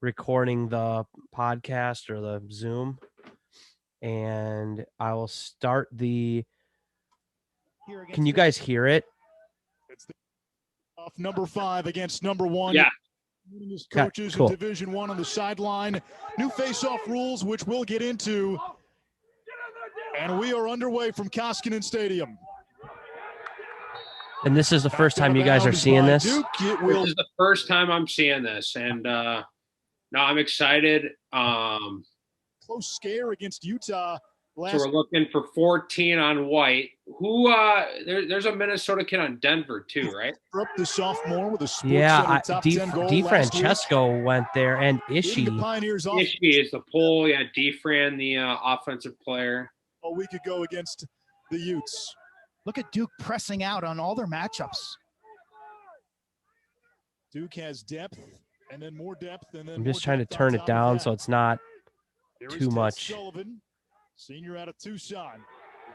recording the podcast or the Zoom, and I will start the. Can you guys hear it? It's off number 5 against number 1. Yeah. Coaches cool. in Division 1 on the sideline. New face-off rules, which we'll get into. And we are underway from Koskinen Stadium. And this is the first time you guys are seeing this? Duke, This is the first time I'm seeing this, and no, I'm excited. Close scare against Utah. So we're looking for 14 on White. Who? There's a Minnesota kid on Denver too, right? The sophomore with a sports Yeah, top 10 goal DiFrancesco went there, and Ishii. Ishii is the pole. Yeah, DeFran, the offensive player. A week ago against the Utes. Look at Duke pressing out on all their matchups. Duke has depth, and then more depth, and then I'm just trying to turn it down so it's not too much. Sullivan, senior out of Tucson,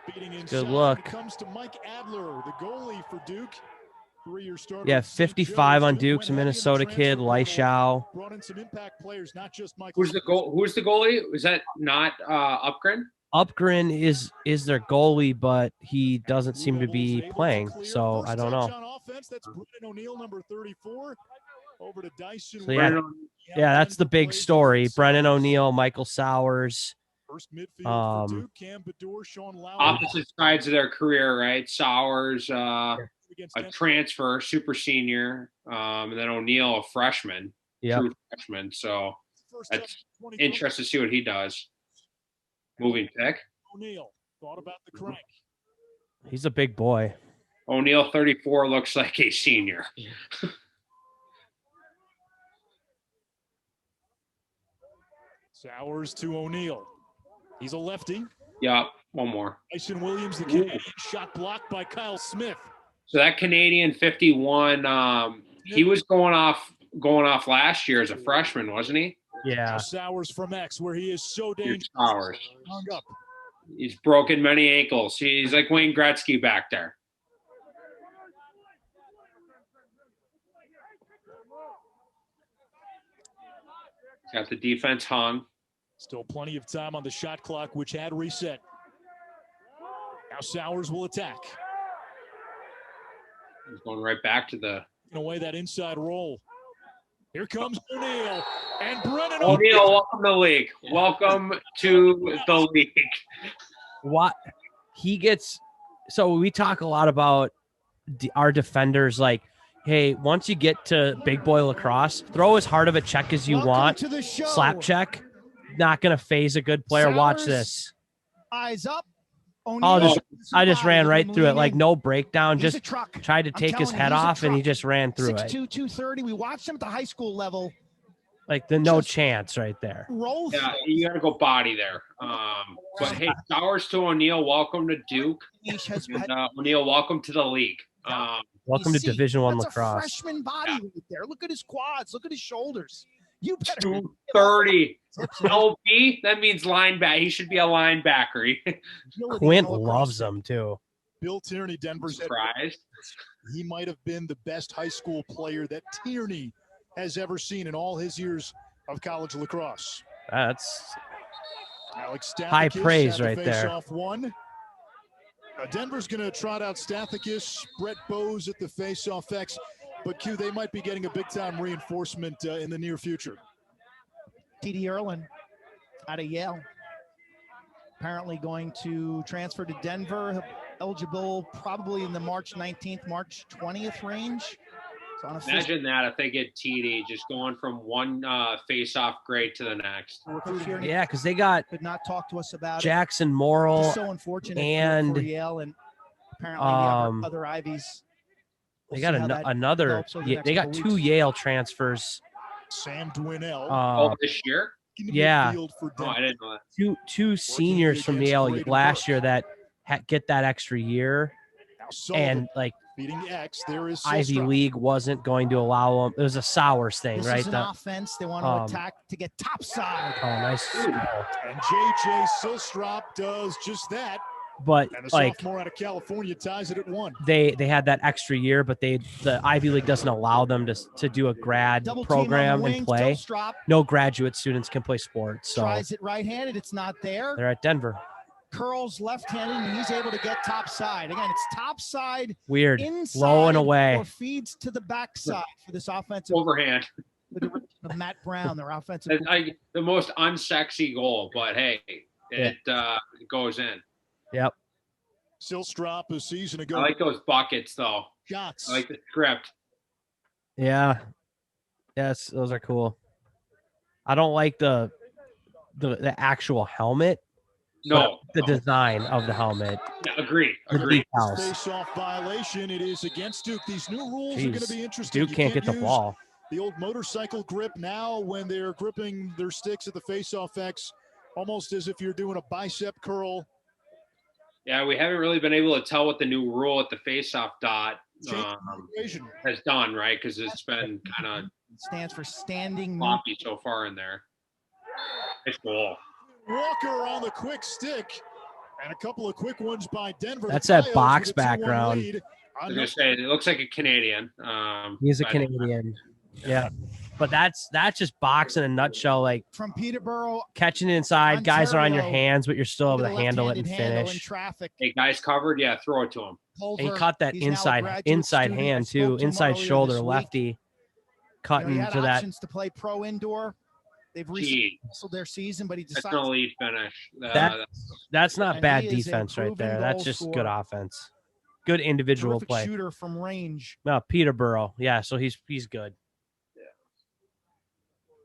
beating inside. Good look. Comes to Mike Adler, the goalie for Duke. 3-year starter. Yeah, 55 on Duke's a Minnesota kid, Leishau. Brought in some impact players, not just Mike. Who's the goalie? Is that not Upgren? Upgren is their goalie, but he doesn't seem to be playing, so I don't know. That's Brennan O'Neill, number 34. Over to Dyson. So yeah, that's the big story. Brennan O'Neill, Michael Sowers. Opposite sides of their career, right? Sowers, a transfer, super senior, and then O'Neill, a freshman, true freshman. So that's interesting to see what he does. Moving pick. O'Neill thought about the crank. He's a big boy. O'Neill, 34, looks like a senior. Sowers to O'Neill. He's a lefty. Yeah, one more. Tyson Williams, the Canadian, shot blocked by Kyle Smith. So that Canadian 51, he was going off last year as a freshman, wasn't he? Yeah. Sowers from X, where he is so dangerous. Sowers. Hung up. He's broken many ankles. He's like Wayne Gretzky back there. Got the defense hung. Still plenty of time on the shot clock, which had reset. Now Sowers will attack. He's going right back to the. Away that inside roll. Here comes O'Neill and Brennan O'Neill. Welcome to the league. Welcome to the league. What he gets. So we talk a lot about our defenders. Like, hey, once you get to big boy lacrosse, throw as hard of a check as you want. Slap check. Not going to phase a good player. Sowers, watch this. Eyes up. I just ran right through it. Like no breakdown. Just tried to take his head off, and he just ran through it. 6'2", 230. We watched him at the high school level. Like no chance right there. Yeah, you got to go body there. But hey, Sowers to O'Neill. Welcome to Duke. And, O'Neill, welcome to the league. Welcome to Division I That's lacrosse. A freshman body right there. Look at his quads. Look at his shoulders. You better 230. LB, that means linebacker. He should be a linebacker. Quint loves him too. Bill Tierney, Denver's surprised. He might have been the best high school player that Tierney has ever seen in all his years of college lacrosse. That's Alex high praise right there. One. Denver's going to trot out Stathakis, Brett Bowes at the face-off X. But, Q, they might be getting a big-time reinforcement in the near future. T.D. Erlin out of Yale. Apparently going to transfer to Denver. Eligible probably in the March 19th, March 20th range. So imagine that if they get TD, just going from one face-off grade to the next. Yeah, because they got could not talk to us about Jackson Morrill. So unfortunate and for Yale and apparently the other Ivies. They got another. They got 2 Yale transfers. Sam Dwinell. This year? Yeah. I didn't know that. Two seniors from Yale last year that get that extra year, and like Ivy League wasn't going to allow them. It was a Sowers thing, right? This is an offense. They want to attack to get topside. Oh, nice. And J.J. Silstrop does just that. but And a like sophomore out of California ties it at 1. they had that extra year, but the Ivy League doesn't allow them to do a grad Double team program on the wing, and play. Strop No graduate students can play sports. So tries it right-handed. It's not there. they're at Denver. Curls left-handed, and he's able to get top side. Again, it's top side. Weird. Inside Low and away. or feeds to the backside for this offensive. Overhand. The direction of Matt Brown, their offensive. The most unsexy goal, but hey, it goes in. Yep. Silstrop a season ago. I like those buckets, though. Shots. I like the script. Yeah. Yes, those are cool. I don't like the actual helmet. No. The design of the helmet. Yeah, agree. Face-off violation. It is against Duke. These new rules are going to be interesting. Duke can't get the ball. The old motorcycle grip now when they're gripping their sticks at the face-off X, almost as if you're doing a bicep curl. Yeah, we haven't really been able to tell what the new rule at the face-off dot has done, right? Because it's been kind of stands for standing floppy so far in there. Nice goal. Walker on the quick stick, and a couple of quick ones by Denver. That's that box background. I was gonna say it looks like a Canadian. He's a Canadian. Yeah, but that's just box in a nutshell. Like from Peterborough, catching it inside, Ontario, guys are on your hands, but you're still able to handle it and finish. Hey, guys covered, yeah, throw it to him. And he caught that inside hand too, inside shoulder, lefty, cutting to that. Options to play pro indoor. They've recently canceled their season, but he decided that's an elite finish. That's not bad defense right there. That's just good offense. Good individual play. Shooter from range. No, Peterborough. Yeah, so he's good.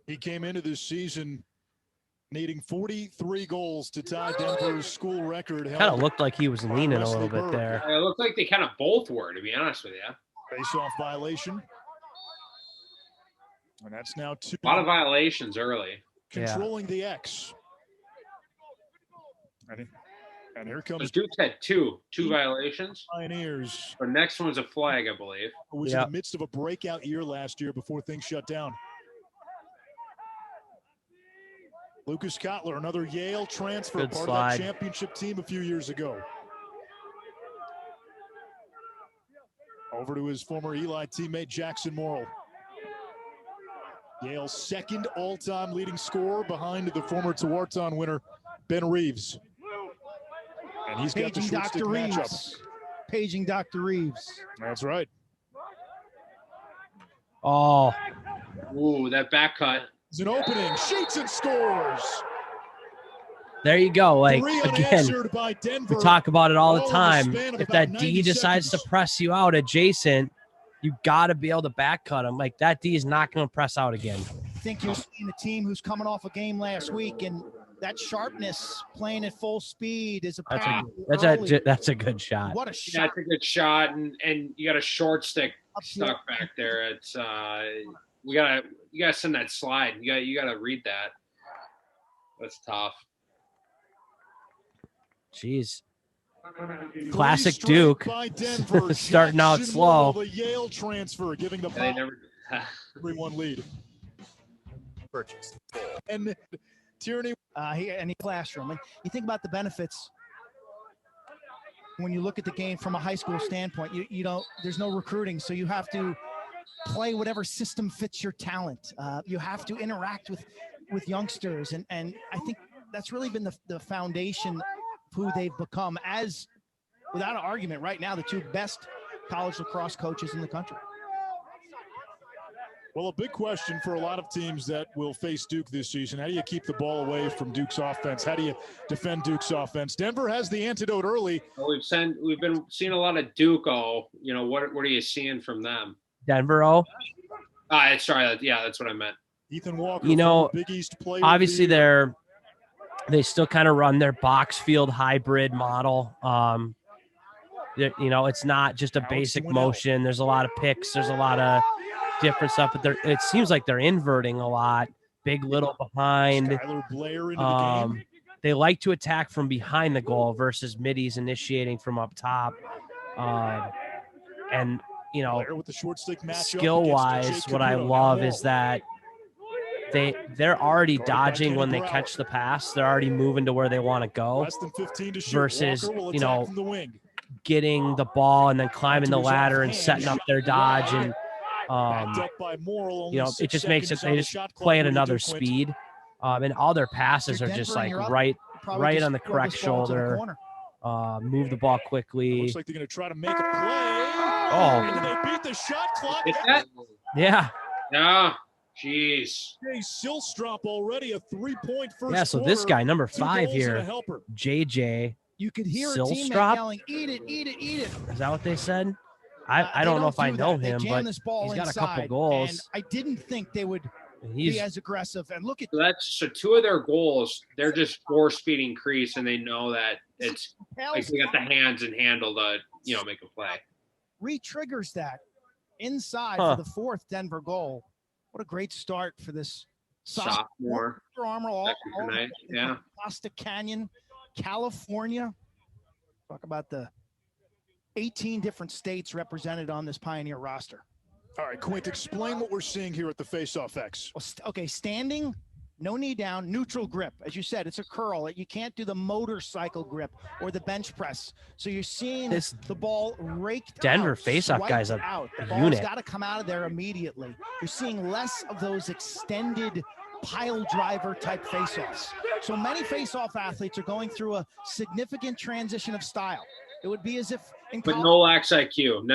He came into this season needing 43 goals to tie Denver's school record. Kind of looked like he was leaning a little bit there. It looked like they kind of both were, to be honest with you. Face-off violation. And that's now 2. A lot of violations early. Controlling the X. And here comes Duke's had two violations. Pioneers. The next one's a flag, I believe. It was in the midst of a breakout year last year before things shut down. Lucas Kotler, another Yale transfer, part of that championship team a few years ago. Over to his former Eli teammate, Jackson Morrill. Yale's second all-time leading scorer behind the former Tewaaraton winner, Ben Reeves. And he's got the short stick matchup. Paging Dr. Reeves. That's right. Oh. Ooh, that back cut. It's an opening. Shoots and scores. There you go. Like, again, we talk about it all the time. If that D decides to press you out adjacent, you got to be able to back cut him. Like, that D is not going to press out again. I think you're seeing a team who's coming off a game last week, and that sharpness playing at full speed is that's a good shot. What a shot. That's a good shot, and you got a short stick stuck back there. It's you gotta send that slide. You gotta read that. That's tough. Jeez. Classic Duke. Starting out slow. The Yale transfer giving the they never 3-1 lead. Purchase. And Tierney. In the classroom. And you think about the benefits when you look at the game from a high school standpoint. You don't. There's no recruiting, so you have to play whatever system fits your talent. You have to interact with youngsters, and I think that's really been the foundation of who they've become as, without an argument, right now the two best college lacrosse coaches in the country. Well, a big question for a lot of teams that will face Duke this season: how do you keep the ball away from Duke's offense? How do you defend Duke's offense? Denver has the antidote early. Well, we've been seeing a lot of Duke. You know, what are you seeing from them? Denver. Sorry. Yeah, that's what I meant. Ethan Walker. You know, Big East player obviously they still kind of run their box field hybrid model. You know, it's not just a basic motion. There's a lot of picks. There's a lot of different stuff, but it seems like they're inverting a lot. Big, little behind. Skylar Blair into the game. They like to attack from behind the goal versus middies initiating from up top. And you know, with the short stick skill-wise, what I love is that they're already dodging when they catch the pass. They're already moving to where they want to go. Less than 15 to shoot. Versus, Walker will you know, attack from the wing. getting the ball and then climbing the ladder and setting up their dodge. And, Backed up by Morrill, only you know, it 6 just makes it, seconds on they the just shot clock. play at What do you another do, Quint? speed. And all their passes are just like right on the correct shoulder. Move the ball quickly. Looks like they're going to try to make a play. Oh. And they beat the shot clock. Yeah. Yeah. Jeez. Jay Silstrop already a 3-point first. Yeah, so this guy, number 5 here, helper. JJ. You could hear a teammate yelling, "Eat it, eat it, eat it." Is that what they said? I don't know if I know him, but he's got a couple goals. And I didn't think they would be as aggressive. And look at so 2 of their goals, they're just force feeding crease, and they know that it's like they got the hands and handle to, you know, make a play. Re-triggers that inside for the 4th Denver goal. What a great start for this sophomore. All yeah. Costa Canyon, California. Talk about the 18 different states represented on this Pioneer roster. All right, Quint, explain what we're seeing here at the Face-Off X. Okay, standing, no knee down, neutral grip. As you said, it's a curl. You can't do the motorcycle grip or the bench press. So you're seeing the ball raked Denver out, face-off guy's a The ball's unit. got to come out of there immediately. You're seeing less of those extended pile driver type face-offs. So many face-off athletes are going through a significant transition of style. It would be as if in but college, no lax IQ.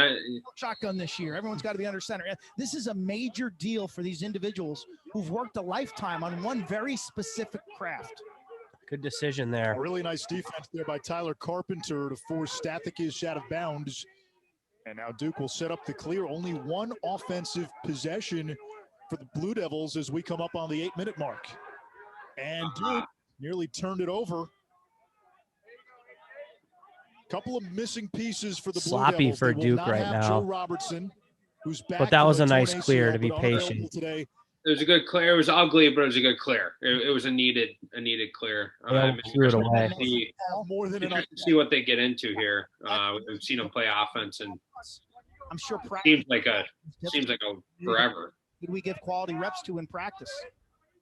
Shotgun this year. Everyone's got to be under center. This is a major deal for these individuals who've worked a lifetime on one very specific craft. Good decision there. A really nice defense there by Tyler Carpenter to force Stathikish out of bounds. And now Duke will set up the clear. Only 1 offensive possession for the Blue Devils as we come up on the 8-minute mark. And Duke nearly turned it over. Couple of missing pieces for the Blue Sloppy Devils. for Duke right now. Joe Robertson, who's back, but that was a nice ACL, clear to be patient. Today. It was a good clear. It was ugly, but it was a good clear. It was a needed clear. Threw it away. More than enough to see what they get into here. We've seen them play offense, and I'm sure seems like a forever. Did we give quality reps to in practice?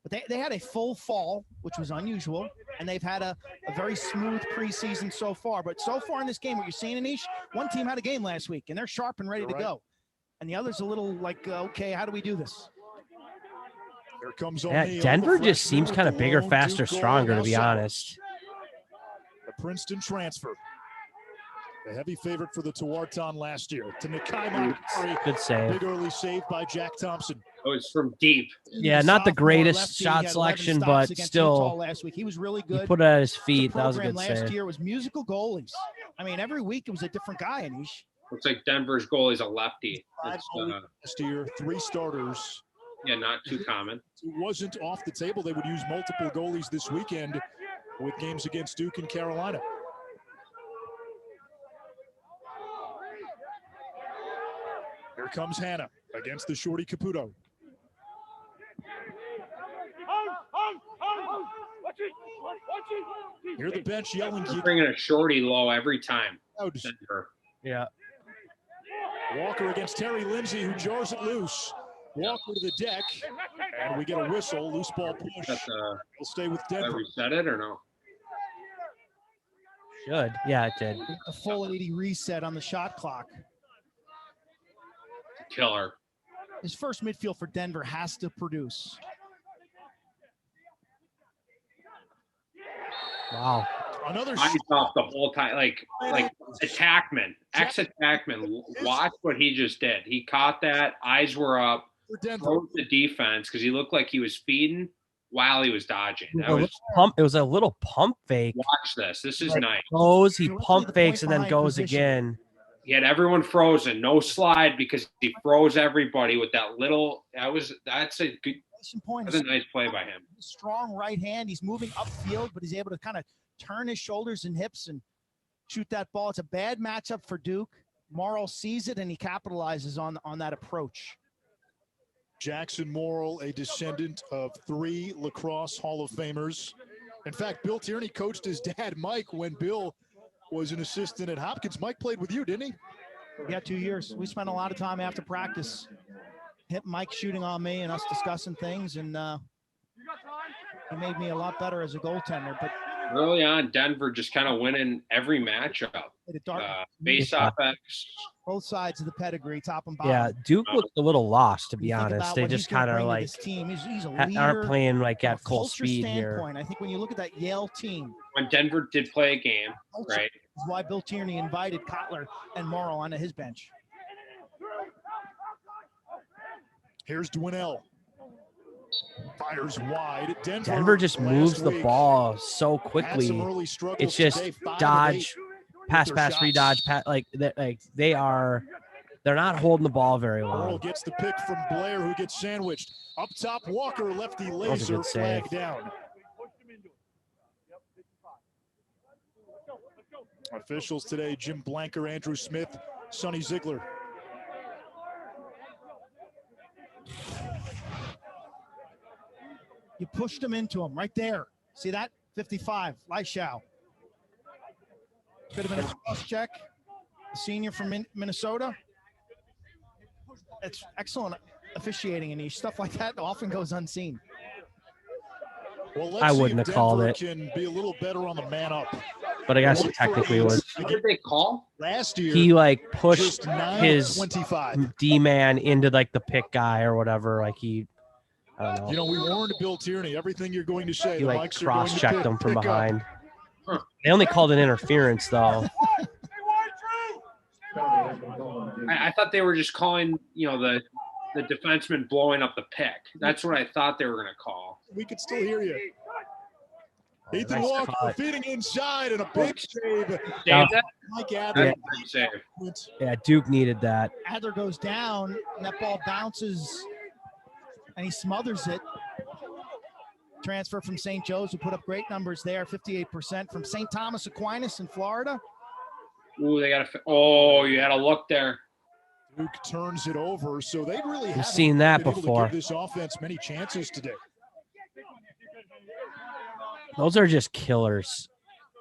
But they had a full fall, which was unusual, and they've had a very smooth preseason so far. But so far in this game, what you're seeing, Anish, one team had a game last week, and they're sharp and ready to go. And the other's a little like, okay, how do we do this? Here comes Denver just seems kind of bigger, faster, stronger, to be honest. The Princeton transfer. The heavy favorite for the Tewaaraton last year. To Nakai. Good save. Big early save by Jack Thompson. Oh, it's from deep. Yeah, not the greatest shot selection, but still. Last week. He was really good. He put it at his feet. That was a good save. Last year was musical goalies. I mean, every week it was a different guy, Anish. Looks like Denver's goalie's a lefty. Last year, 3 starters. Yeah, not too common. It wasn't off the table. They would use multiple goalies this weekend with games against Duke and Carolina. Here comes Hannah against the shorty Caputo. Near the bench yelling. They're bringing a shorty low every time. Denver. Yeah. Walker against Terry Lindsay, who jars it loose. Walker to the deck, and we get a whistle. Loose ball push. We'll stay with Denver. Reset it or no? Should. Yeah, it did. A full 80 reset on the shot clock. Killer. His first midfield for Denver has to produce. Wow. Another eyes off the whole time, like attackman, ex-attackman. Watch what he just did. He caught that. Eyes were up. Broke the defense because he looked like he was feeding while he was dodging. That was it was a little pump fake. Watch this. This is nice. He pump fakes and then goes again. He had everyone frozen. No slide because he froze everybody with that little. That's a nice play by him. Strong right hand. He's moving upfield, but he's able to kind of turn his shoulders and hips and shoot that ball. It's a bad matchup for Duke. Morrill sees it and he capitalizes on that approach. Jackson Morrill, a descendant of 3 lacrosse Hall of Famers. In fact, Bill Tierney coached his dad, Mike, when Bill was an assistant at Hopkins. Mike played with you, didn't he? Yeah, 2 years. We spent a lot of time after practice. Mike shooting on me and us discussing things. And He made me a lot better as a goaltender, but early on, Denver just kind of winning every matchup. Face-off X. Both sides of the pedigree, top and bottom. Yeah, Duke looked a little lost, to be honest. They what just kind of like he's a leader, aren't playing like at full speed standpoint. here. I think when you look at that Yale team, when Denver did play a game, right? Is why Bill Tierney invited Kotler and Morrow onto his bench. Here's Dwinell. Fires wide. Denver just moves the ball so quickly. It's just dodge, pass, redodge, they're not holding the ball very well. Morrow gets the pick from Blair, who gets sandwiched. Up top, Walker, lefty laser, flag down. Officials today, Jim Blanker, Andrew Smith, Sonny Ziegler. You pushed him into him right there. See that? 55, Leishau. Could have been a cross check. A senior from Minnesota. It's excellent officiating, and stuff like that often goes unseen. Well, I wouldn't have called it. Can be a little better on the man up. But I guess technically it was. What did they call? Last year, he like pushed his 25 D-man into like the pick guy or whatever. Like I don't know. You know, we warned Bill Tierney. Everything you're going to say, he like cross-checked them from behind. They only called it interference, though. I thought they were just calling, the defenseman blowing up the pick. That's what I thought they were going to call. We could still hear you. Ethan Walker feeding inside and a big save. Mike Adler. Yeah, Duke needed that. Adler goes down, and that ball bounces, and he smothers it. Transfer from St. Joe's, who put up great numbers there, 58%. From St. Thomas Aquinas in Florida. Ooh, they got you had a look there. Duke turns it over, so they really haven't seen that before. Give this offense many chances today. Those are just killers.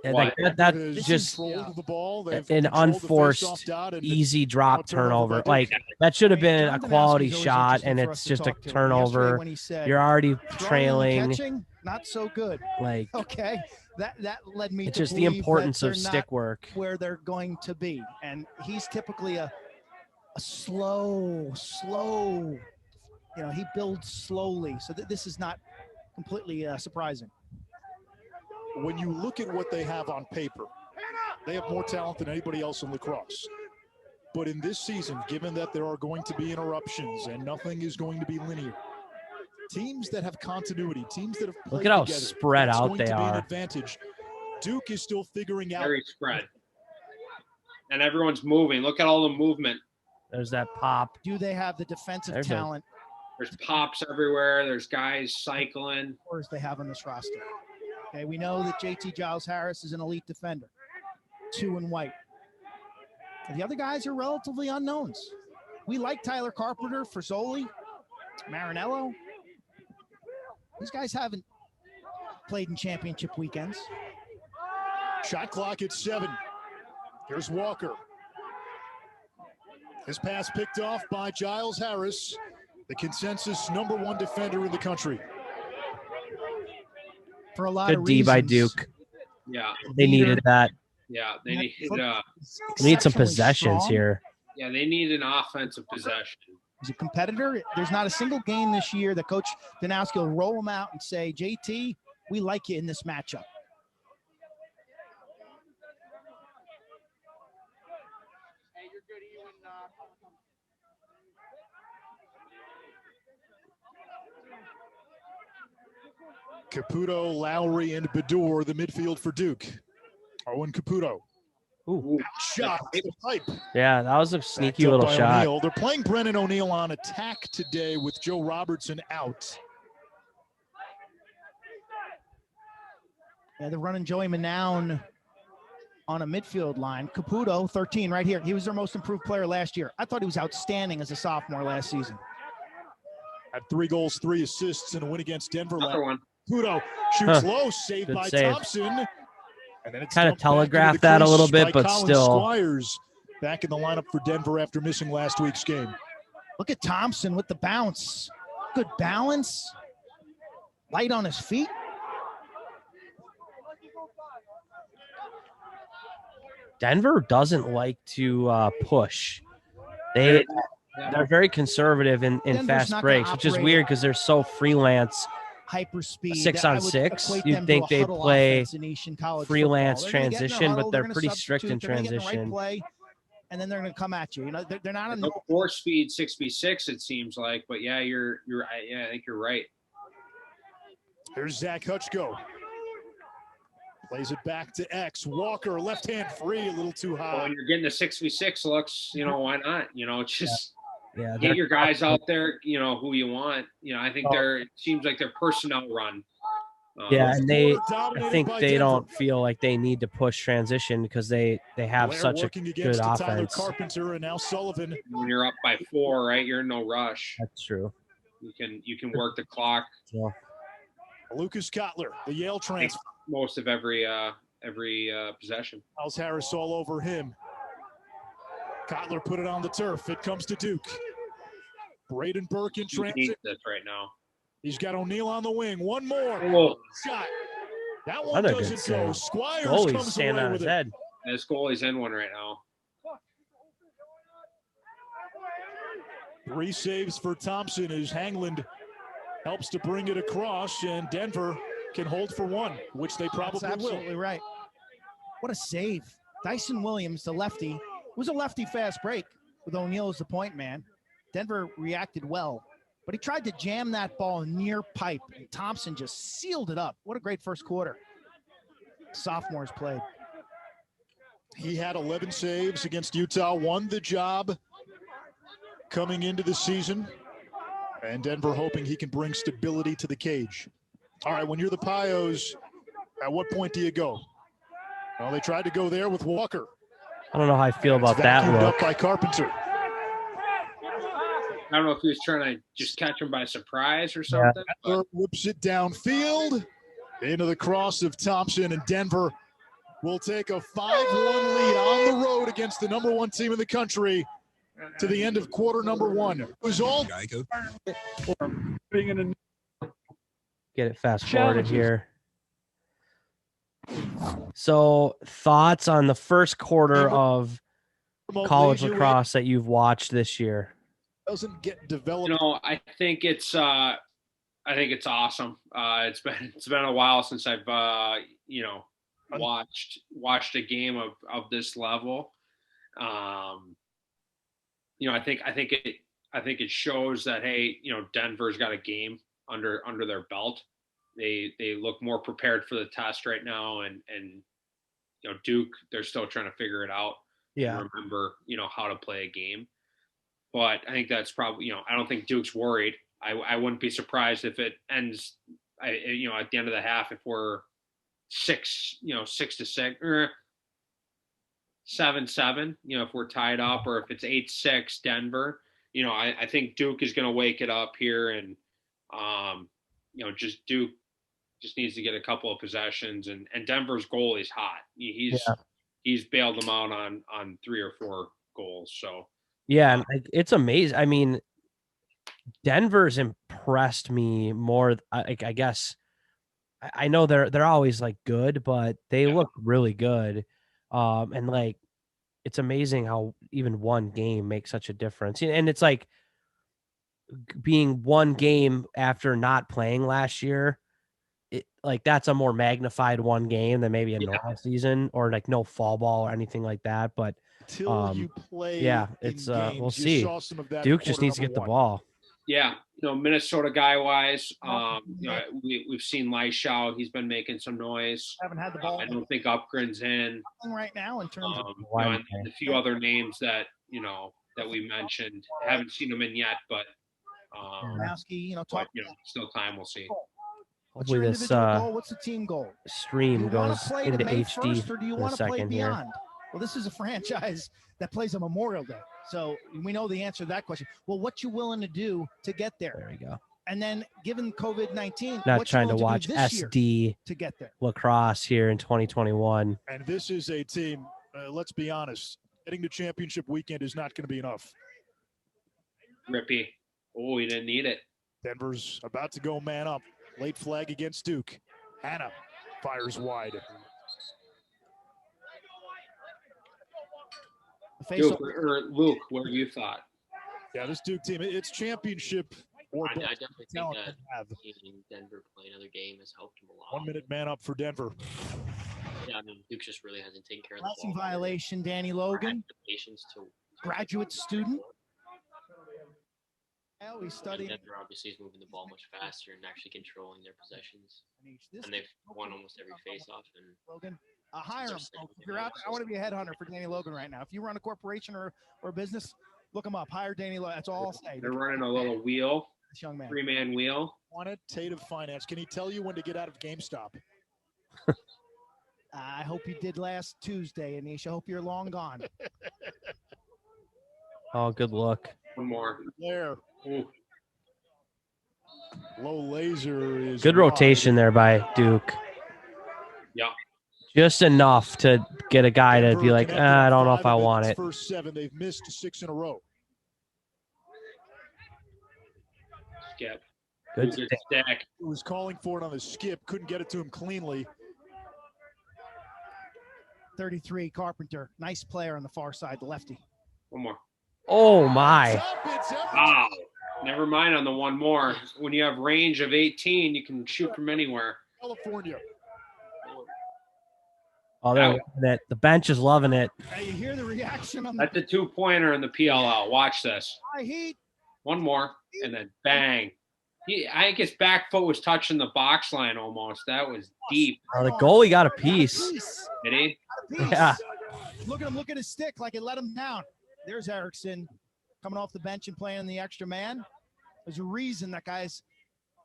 That's just an unforced, easy drop turnover. Like, that should have been a quality shot, and it's just a turnover. You're already trailing. Not so good. Like, okay, that led me to just the importance of stick work. Where they're going to be, and he's typically a slow. He builds slowly, so this is not completely surprising. When you look at what they have on paper, they have more talent than anybody else in lacrosse. But in this season, given that there are going to be interruptions and nothing is going to be linear, teams that have continuity, teams that have played look at how together, spread out they are. An advantage. Duke is still figuring out. Very spread. And everyone's moving. Look at all the movement. There's that pop. Do they have the defensive talent? There's pops everywhere. There's guys cycling. Or as they have on this roster. Okay, we know that JT Giles Harris is an elite defender. 2 in white. And the other guys are relatively unknowns. We like Tyler Carpenter, Frisoli, Marinello. These guys haven't played in championship weekends. Shot clock at 7. Here's Walker. His pass picked off by Giles Harris, the consensus #1 defender in the country. For a lot of reasons. Good D by Duke. Yeah. They needed that. Yeah, they need some possessions here. Yeah, they need an offensive possession. He's a competitor. There's not a single game this year that Coach Danowski will roll him out and say, JT, we like you in this matchup. Caputo, Lowry, and Bedour, the midfield for Duke. Owen Caputo. Ooh. Shot the pipe. Yeah, that was a sneaky little shot. They're playing Brennan O'Neill on attack today with Joe Robertson out. Yeah, they're running Joey Manown on a midfield line. Caputo, 13 right here. He was their most improved player last year. I thought he was outstanding as a sophomore last season. Had 3 goals, 3 assists in a win against Denver. Another one. Caputo shoots low, saved by Thompson. And then it's kind of telegraphed that a little bit, but Colin still. Squires back in the lineup for Denver after missing last week's game. Look at Thompson with the bounce. Good balance. light on his feet. Denver doesn't like to push. They're very conservative in fast breaks, which is weird because they're so freelance. Hyper speed, 6-on-6. You'd think they'd play freelance transition, but they're pretty strict in transition. And then they're going to come at you. You know, they're not a 4-speed 6v6. It seems like, but yeah, I think you're right. Here's Zach Hutchko. Plays it back to X. Walker, left hand free, a little too high. Well, when you're getting the 6v6 looks, why not? Just get your guys out there, who you want. I think it seems like their personnel run. And I think they don't feel like they need to push transition because they have Blair such a good offense. Tyler Carpenter and now Sullivan. When you're up by 4, right, you're in no rush. That's true. You can work the clock. Yeah. Lucas Kotler, the Yale transfer. Most of every possession. Miles Harris all over him. Kotler put it on the turf. It comes to Duke. Braden Burke in transit. This right now. He's got O'Neal on the wing. One more shot. That one doesn't go. Squires comes away with it. Head. This goalie's in one right now. 3 saves for Thompson as Hangland helps to bring it across, and Denver can hold for 1, which they probably That's absolutely will. Right. What a save. Dyson Williams, the lefty. It was a lefty fast break with O'Neal as the point man. Denver reacted well, but he tried to jam that ball near pipe, and Thompson just sealed it up. What a great first quarter. Sophomores played. He had 11 saves against Utah, won the job coming into the season, and Denver hoping he can bring stability to the cage. All right, when you're the Pios, at what point do you go? Well, they tried to go there with Walker. I don't know how I feel about that look. Up by Carpenter. I don't know if he was trying to just catch him by surprise or something. Yeah. Whips it downfield into the cross of Thompson, and Denver will take a 5-1 lead on the road against the number 1 team in the country to the end of quarter number 1. It was all get it fast forwarded here. So thoughts on the first quarter of college lacrosse that you've watched this year? Doesn't get developed. I think it's awesome. It's been a while since I've watched a game of this level. I think it shows that, hey, Denver's got a game under their belt. They look more prepared for the test right now, and Duke, they're still trying to figure it out. Yeah. And remember, how to play a game. But I think that's probably, I don't think Duke's worried. I wouldn't be surprised if it ends, at the end of the half, if we're 6-6 or 7-7, if we're tied up, or if it's 8-6 Denver, I think Duke is going to wake it up here, and Duke just needs to get a couple of possessions, and Denver's goal is hot. He's bailed them out on 3 or 4 goals. So yeah, and it's amazing. I mean, Denver's impressed me more. I guess I know they're always like good, but they look really good. And like, it's amazing how even one game makes such a difference. And it's like being one game after not playing last year. That's a more magnified one game than maybe a normal season, or like no fall ball or anything like that. But you play, it's we'll see. Duke just needs to get the ball. Yeah, Minnesota guy wise, we've seen Leishau. He's been making some noise. Haven't had the ball. I don't think Upgren's in right now in terms of and a few other names that that we mentioned. I haven't seen them in yet, but still time. We'll see. Hopefully this what's the team goal? Stream goes into HD or do you in a second here. Well, this is a franchise that plays on Memorial Day, so we know the answer to that question. Well, what you willing to do to get there? There we go. And then, given COVID-19, not trying to watch SD to get there. Lacrosse here in 2021. And this is a team. Let's be honest. Getting to championship weekend is not going to be enough. Rippy. Oh, he didn't need it. Denver's about to go man up. Late flag against Duke. Hannah fires wide. Duke or Luke, what you thought? Yeah, this Duke team, it's championship or I definitely think that seeing Denver play another game has helped him a lot. 1 minute man up for Denver. Yeah, I mean, Duke just really hasn't taken care of the Passing ball. violation, Danny Logan. Patience to graduate student. Well, he's studying. Denver obviously is moving the ball much faster and actually controlling their possessions. And they've won almost every face-off. And Logan, hire him. If you're out, I want to be a headhunter for Danny Logan right now. If you run a corporation or a business, look him up. Hire Danny Logan. That's all I'll say. They're running a little wheel. This young man. 3-man wheel. Quantitative finance. Can he tell you when to get out of GameStop? I hope you did last Tuesday, Anisha. I hope you're long gone. Oh, good look. One more. There. Ooh. Low laser is good rotation there by Duke. Yeah. Just enough to get a guy to be like, I don't know if I want it. First 7, they've missed 6 in a row. Skip. Good stack. He was calling for it on the skip, couldn't get it to him cleanly. 33, Carpenter. Nice player on the far side, the lefty. One more. Oh, my. Wow. Never mind on the one more. When you have range of 18, you can shoot from anywhere. California. Oh, they're loving it. The bench is loving it. Hey, you hear the reaction on That's the 2-pointer in the PLL. Watch this. high heat. One more, and then bang. I think his back foot was touching the box line almost. That was deep. Oh, the goalie got a piece. Did he? Yeah. Look at him. Look at his stick like it let him down. There's Erickson coming off the bench and playing the extra man. There's a reason that guy's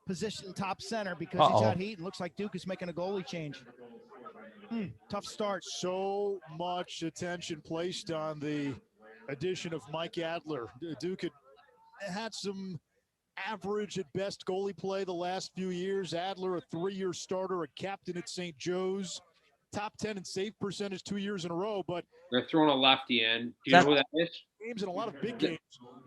positioned top center because he's got heat and looks like Duke is making a goalie change. Tough start. So much attention placed on the addition of Mike Adler. Duke had some average at best goalie play the last few years. Adler, a 3-year starter, a captain at St. Joe's, top 10 in save percentage 2 years in a row. But they're throwing a lefty in. Do you know who that is? Games and a lot of big games.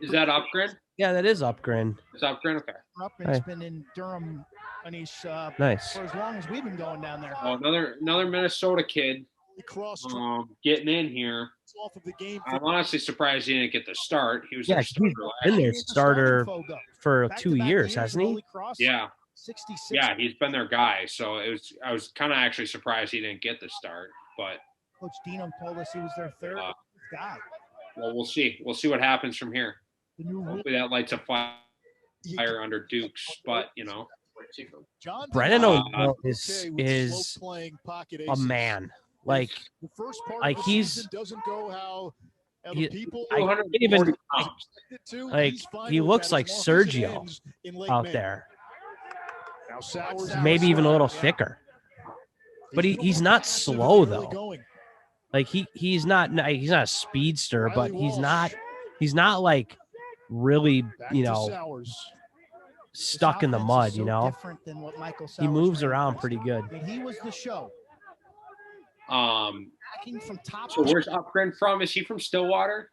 Is that Upgren? Yeah, that is Upgren. It's Upgren. Okay. Upgren's been in Durham, Anish, nice. for as long as we've been going down there. Oh, another Minnesota kid. Getting in here. Off of the game. I'm honestly surprised he didn't get the start. He was he's been their starter for 2 years, hasn't he? Yeah. 66. Yeah, he's been their guy. So I was kind of actually surprised he didn't get the start. But Coach Dino told us he was their third guy. Well, we'll see. We'll see what happens from here. Hopefully that lights a fire under Duke's. But Brennan O'Neill is a man. Like he's doesn't go how he looks like Sergio out there. Maybe even a little thicker. But he's not slow though. Like he's not a speedster, but he's not like really, stuck in the mud, He moves around pretty good. He was the show. So where's Upgren from? Is he from Stillwater?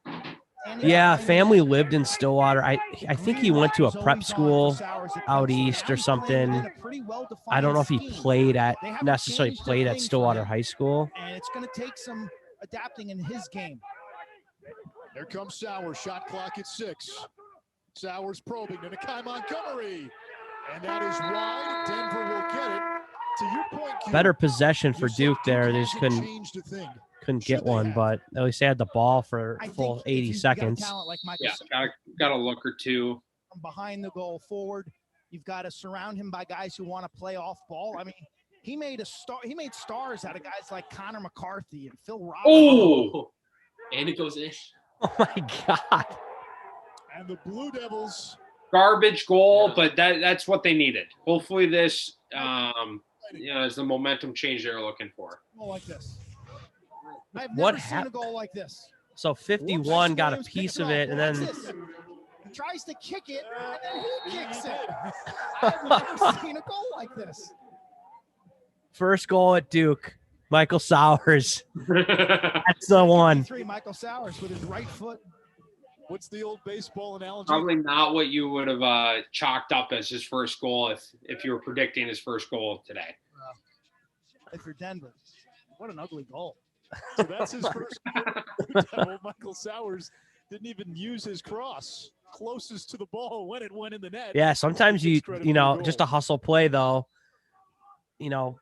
Yeah, family lived in Stillwater. I think he went to a prep school out east or something. I don't know if he necessarily played at Stillwater High School. And it's going to take some adapting in his game. There comes Sowers. Shot clock at 6. Sowers probing to Nakai Montgomery. And that is wide. Denver will get it. To your point, Q, better possession for Duke there. They just couldn't get one, but at least they had the ball for a full 80 seconds. Got a look or two. From behind the goal forward, you've got to surround him by guys who want to play off ball. I mean, he made stars out of guys like Connor McCarthy and Phil Roberts. Oh, and it goes in. Oh my God! And the Blue Devils. Garbage goal, but that's what they needed. Hopefully this is the momentum change they're looking for. Like this. I've never seen a goal like this. So 51 got a piece of it, and then he tries to kick it, and then he kicks it. I've never seen a goal like this. First goal at Duke, Michael Sowers. That's the one. 3, Michael Sowers with his right foot What's the old baseball analogy? Probably not what you would have chalked up as his first goal if you were predicting his first goal today. If you're Denver, what an ugly goal. So that's his first goal. Michael Sowers didn't even use his cross. Closest to the ball when it went in the net. Yeah, sometimes you know, just a hustle play though, you know,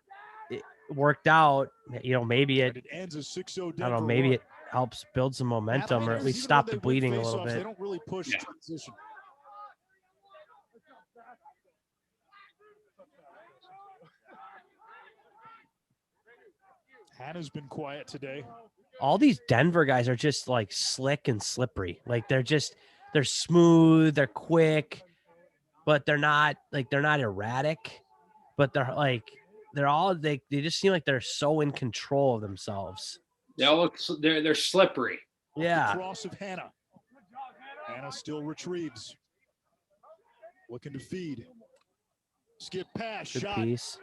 it worked out. You know, maybe it ends a 6-0 I don't know, maybe it helps build some momentum or at least stop the bleeding a little bit. They don't really push transition. Hannah's been quiet today. All these Denver guys are just like slick and slippery. Like they're smooth, they're quick, but they're not erratic, but they just seem like they're so in control of themselves. They're slippery. Yeah. Cross of Hannah. Hannah still retrieves. Looking to feed. Skip pass. Good shot. Piece.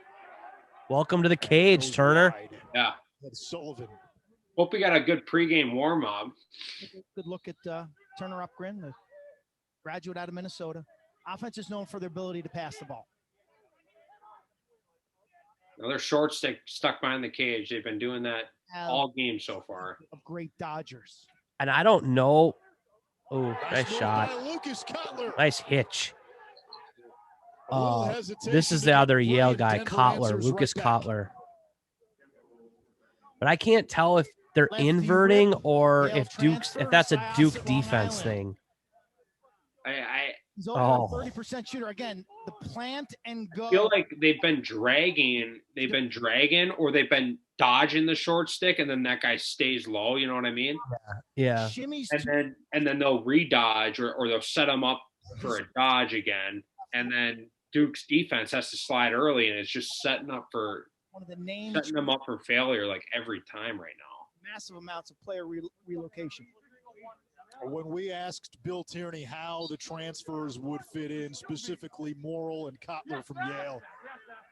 Welcome to the cage, Turner. Wide. Yeah. That's Sullivan. Hope we got a good pregame warm-up. Good look at Turner Upgren, the graduate out of Minnesota. Offense is known for their ability to pass the ball. Another short stick stuck behind the cage. They've been doing that all game so far. Of great Dodgers. And I don't know. Oh, nice shot. Lucas Cutler. Nice hitch. This is the other Yale guy, Kotler, Lucas Kotler. But I can't tell if they're inverting or if that's a Duke defense thing. He's over 30% shooter. Again, the plant and go. I feel like they've been dragging, or they've been dodging the short stick, and then that guy stays low. You know what I mean? Yeah. And then they'll redodge, or they'll set them up for a dodge again, and then Duke's defense has to slide early, and it's just setting them up for failure like every time right now. Massive amounts of player relocation. When we asked Bill Tierney how the transfers would fit in, specifically Morrill and Kotler from Yale,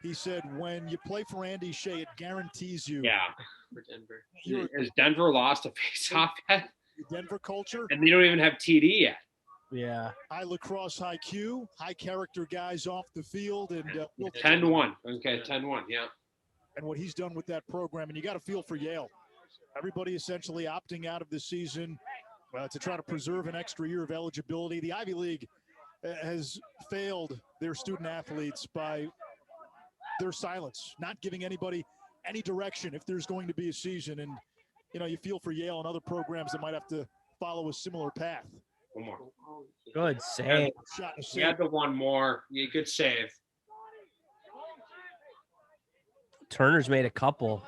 he said, when you play for Andy Shea, it guarantees you. Yeah, for Denver. Has Denver lost a face-off yet? Denver culture. And they don't even have TD yet. Yeah. High lacrosse, high Q, high character guys off the field. And 10-1. Okay, 10-1, yeah. And what he's done with that program, and you got to feel for Yale. Everybody essentially opting out of the season to try to preserve an extra year of eligibility. The Ivy League has failed their student athletes by their silence, not giving anybody any direction if there's going to be a season. And, you know, you feel for Yale and other programs that might have to follow a similar path. One more. Good save. You had the one more. Yeah, good save. Turner's made a couple.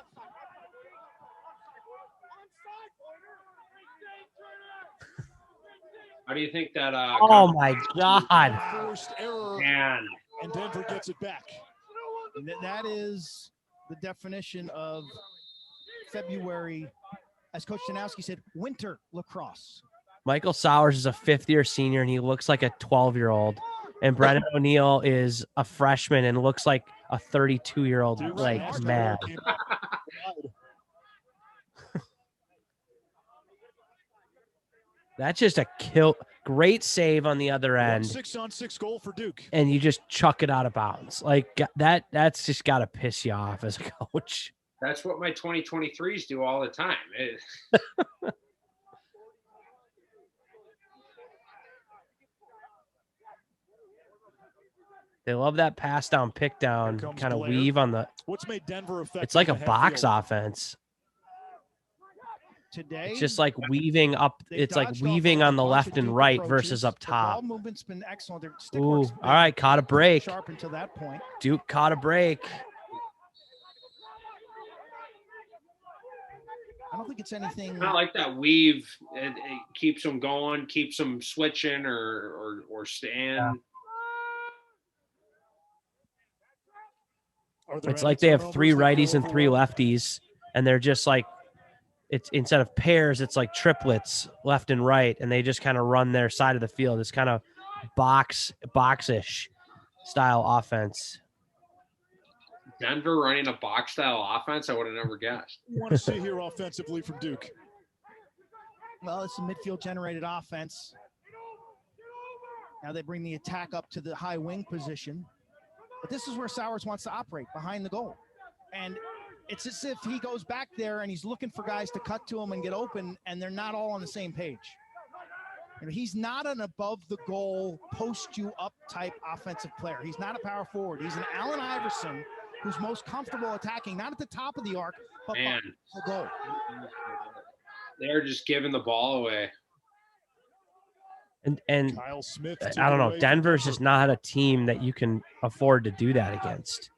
How do you think that? Oh my God! Forced error, man. And Denver gets it back. That is the definition of February, as Coach Janowski said, winter lacrosse. Michael Sowers is a fifth-year senior, and he looks like a 12-year-old. And Brennan O'Neill is a freshman and looks like a 32-year-old. Like, man. That's just a great save on the other end. 6-on-6 goal for Duke. And you just chuck it out of bounds. Like that's just got to piss you off as a coach. That's what my 2023s do all the time. They love that pass down, pick down, kind of weave on the. What's made Denver effective? It's like a box offense. Today, it's just like weaving up. It's like weaving on the left and right versus up top. Ball movement's been excellent. Ooh, all right, caught a break. Sharp until that point. Duke caught a break. I don't think it's anything. I like that weave. It keeps them going, keeps them switching or stand. Yeah. It's like they have three righties and three lefties, and they're just like, it's instead of pairs, it's like triplets left and right, and they just kind of run their side of the field. It's kind of boxish style offense. Denver running a box style offense, I would have never guessed. What do you want to see here offensively from Duke? Well, it's a midfield generated offense. Now they bring the attack up to the high wing position. But this is where Sowers wants to operate, behind the goal. And it's as if he goes back there and he's looking for guys to cut to him and get open, and they're not all on the same page. You know, he's not an above-the-goal, post-you-up type offensive player. He's not a power forward. He's an Allen Iverson who's most comfortable attacking, not at the top of the arc, but behind the goal. They're just giving the ball away. And Kyle Smith, I don't know. Denver's just not a team that you can afford to do that against.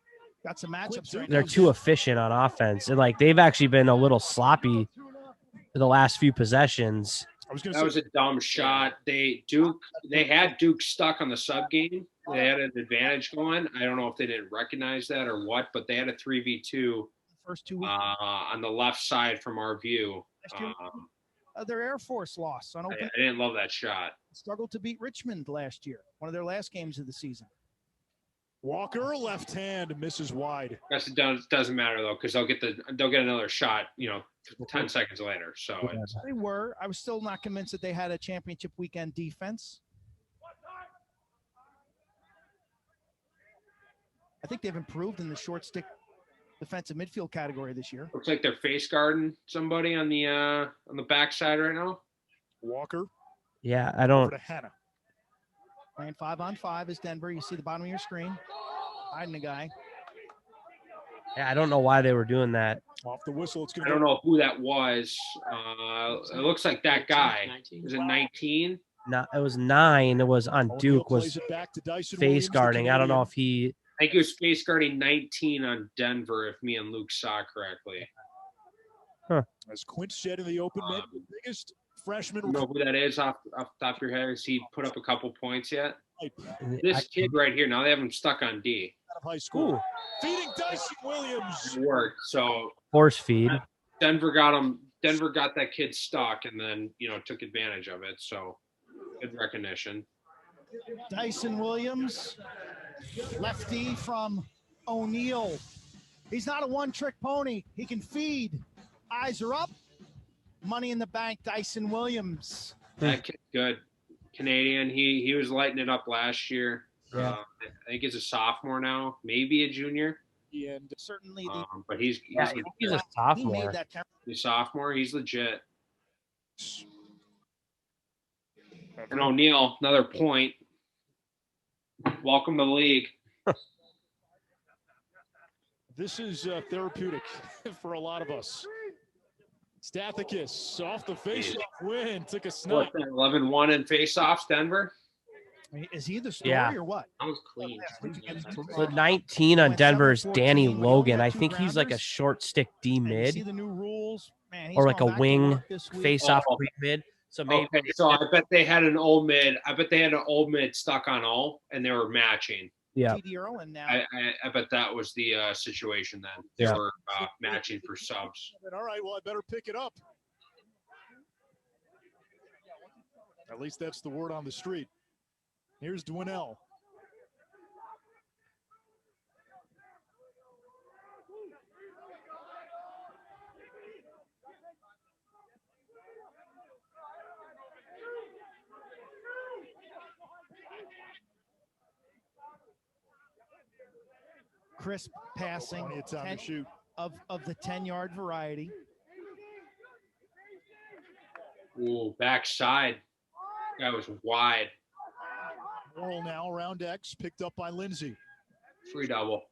Got some matchups right They're now. too efficient on offense, and like they've actually been a little sloppy for the last few possessions. That was a dumb shot. They had Duke stuck on the sub game. They had an advantage going. I don't know if they didn't recognize that or what, but they had a 3v2 first 2 weeks on the left side from our view. Their Air Force loss on open. I didn't love that shot. Struggled to beat Richmond last year, one of their last games of the season. Walker, left hand, misses wide. It doesn't matter though, because they'll get another shot, 10 seconds later. So they were. I was still not convinced that they had a championship weekend defense. I think they've improved in the short stick defensive midfield category this year. Looks like they're face guarding somebody on the backside right now. Walker. Yeah, I don't. Over to Hannah. Playing 5-on-5 is Denver. You see the bottom of your screen. Hiding the guy. Yeah, I don't know why they were doing that. Off the whistle. It's I don't know who that was. It looks like that guy. 19. Is it 19? No, it was 9. It was on Duke. Was face guarding. I don't know if he. I think he was face guarding 19 on Denver, if me and Luke saw correctly. Huh. As Quint said in the open, the biggest freshman. You know who that is off the top of your head? Has he put up a couple points yet? This kid right here, now they have him stuck on D. Out of high school. Ooh. Feeding Dyson Williams. It worked. So force feed. Denver got him. Denver got that kid stuck and then, took advantage of it. So good recognition. Dyson Williams, lefty from O'Neill. He's not a one-trick pony. He can feed. Eyes are up. Money in the bank, Dyson Williams. That kid's good. Canadian. He was lighting it up last year. Yeah. I think he's a sophomore now, maybe a junior. And certainly, but he's a sophomore. He made that he's a sophomore. He's legit. And O'Neill, another point. Welcome to the league. This is therapeutic for a lot of us. Stathakis off the face-off win, took a snap. 11-1 in face-offs, Denver. Is he the story or what? That was clean. The 19 on Denver's Danny Logan. I think he's like a short stick D mid, See the new rules? Man, or like a wing face-off mid. So maybe. Okay, so I bet they had an old mid. I bet they had an old mid stuck on O, and they were matching. Yeah. Now. I bet that was the situation then. They were matching for subs. All right, well, I better pick it up. At least that's the word on the street. Here's Dwinell. Crisp passing of the 10-yard variety. Ooh, backside. That was wide. Morrill now around X, picked up by Lindsay. Free double.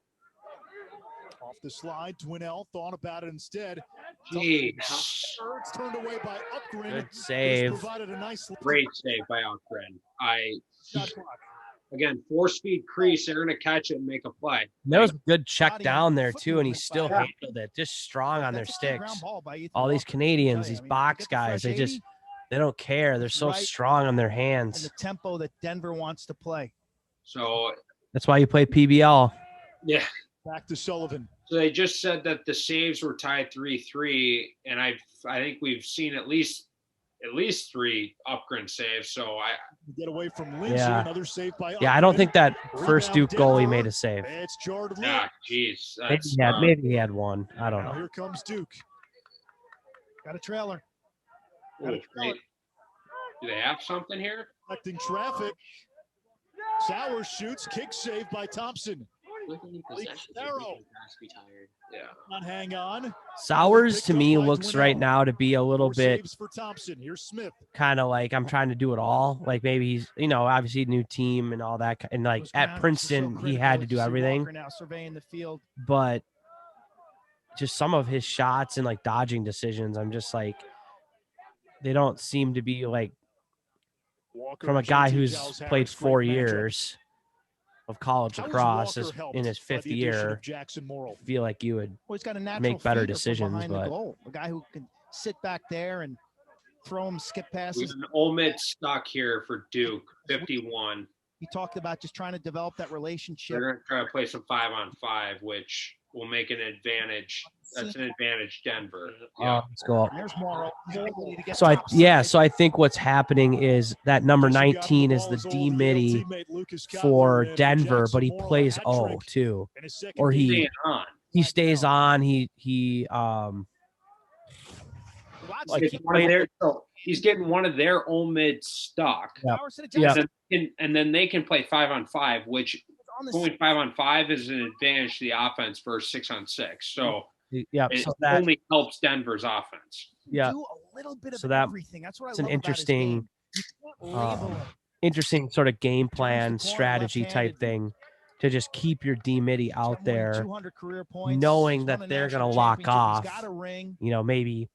Off the slide, Dwinell thought about it instead. Jeez. It's turned away by Upgren. Good save. Provided a nice great save by Upgren. Again, 4-speed crease. They're going to catch it and make a play. That was a good check down there, too, and he still handled it. Just strong on their sticks. All these Canadians, these box guys, they don't care. They're so strong on their hands. And the tempo that Denver wants to play. So that's why you play PBL. Yeah. Back to Sullivan. So they just said that the saves were tied 3-3, and I think we've seen at least 3 Upgren saves. So get away from Lindsay, another save by Upgren. I don't think that first Duke goalie made a save. It's Jordan. Yeah, jeez. Maybe he had one. I don't know. Here comes Duke. Got a trailer. Do they have something here? Collecting traffic. Sowers shoots, kick saved by Thompson. Yeah. Not hang on. Sowers to me looks right now to be a little bit for Thompson. Here's Smith. Kind of like I'm trying to do it all. Like maybe he's, obviously new team and all that. And like at Princeton, he had to do everything. Now surveying the field. But just some of his shots and like dodging decisions, I'm just like, they don't seem to be like from a guy who's played 4 years of college lacrosse in his 5th year. I feel like you would make better decisions, but a guy who can sit back there and throw him skip passes. We have an Olmid stock here for Duke, 51. He talked about just trying to develop that relationship. They're going to try to play some 5-on-5, which will make an advantage. That's an advantage, Denver. Yeah, let's go. There's more. So I think what's happening is that number 19 is the D midi for Denver, but he plays O too, or he stays on. He's getting one of their Olmid stock. Yeah. And then they can play 5-on-5, which going 5-on-5 is an advantage to the offense versus 6-on-6. So it only helps Denver's offense. Yeah. Do a little bit of everything. That's what I it's love an interesting, interesting sort of game plan strategy type thing to just keep your D midi out there, knowing that they're going to lock off. Maybe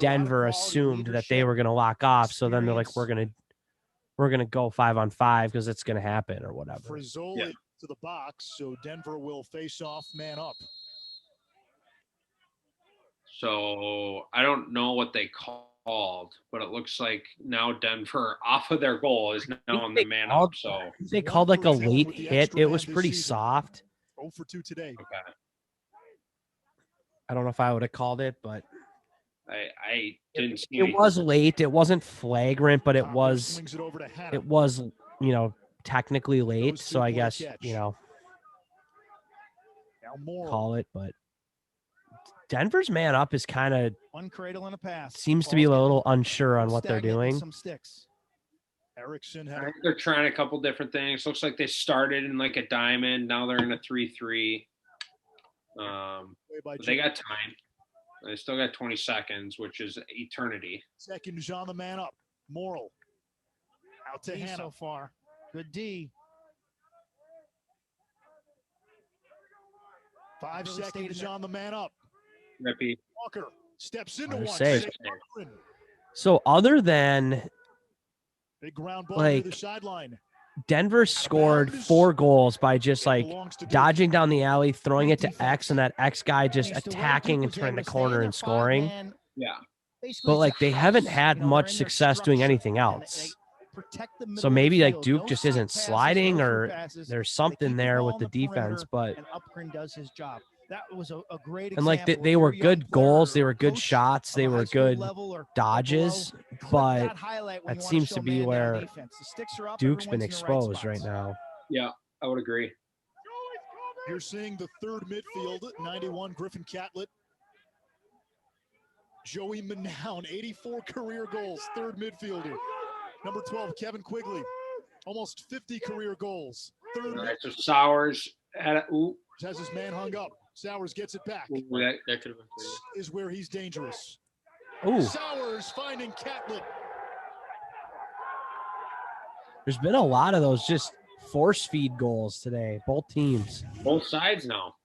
Denver assumed that they were going to lock off, so then they're like, we're going to go 5-on-5 because it's going to happen or whatever. Frizzoli to the box, so Denver will face off man up. So I don't know what they called, but it looks like now Denver off of their goal is now on the man up. So they called like a late hit. It was pretty soft. 0 for 2 today. Okay. I don't know if I would have called it, but I didn't see it was late. It wasn't flagrant, but it was technically late. So I guess, call it, but Denver's man up is kind of one cradle and a pass. Seems to be a little unsure on what they're doing. Some sticks. Erickson I think they're trying a couple different things. Looks like they started in like a diamond. Now they're in a 3-3. They got time. They still got 20 seconds, which is eternity. Second is on the man up. Morrill. Out to Hannah. So far. Good D. 5 seconds on the man up. Repeat. Walker steps into one. Save. So other than big ground ball to the sideline. Denver scored 4 goals by just like dodging down the alley, throwing it to X, and that X guy just attacking and turning the corner and scoring. Yeah. But like they haven't had much success doing anything else. So maybe like Duke just isn't sliding, or there's something there with the defense. But does his job. That was a great example. And like they were good goals, they were good shots, they were good dodges, but that seems to be where Duke's been exposed right now. Yeah, I would agree. You're seeing the third midfield, 91 Griffin Catlett. Joey Manown, 84 career goals, third midfielder. Number 12, Kevin Quigley, almost 50 career goals. Third. All right, so Sowers has his man hung up. Sowers gets it back. That could have been is where he's dangerous. Ooh. Sowers finding Catlett. There's been a lot of those just force feed goals today, both teams. Both sides now.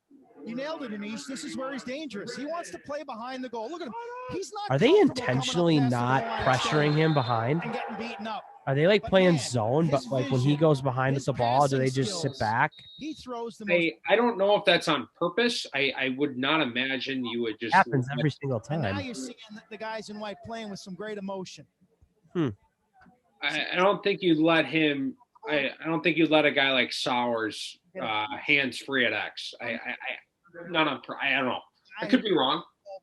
You nailed it, Anish. This is where he's dangerous. He wants to play behind the goal. Look at him. He's not. Are they intentionally not pressuring him behind? And getting beaten up. Are they like playing zone, but like when he goes behind the ball, do they just sit back? He throws the I don't know if that's on purpose. I would not imagine you would just. It happens every single time. And now you're seeing the guys in white playing with some great emotion. I don't think you let him. I don't think you let a guy like Sowers hands free at X. I don't know. I could be wrong.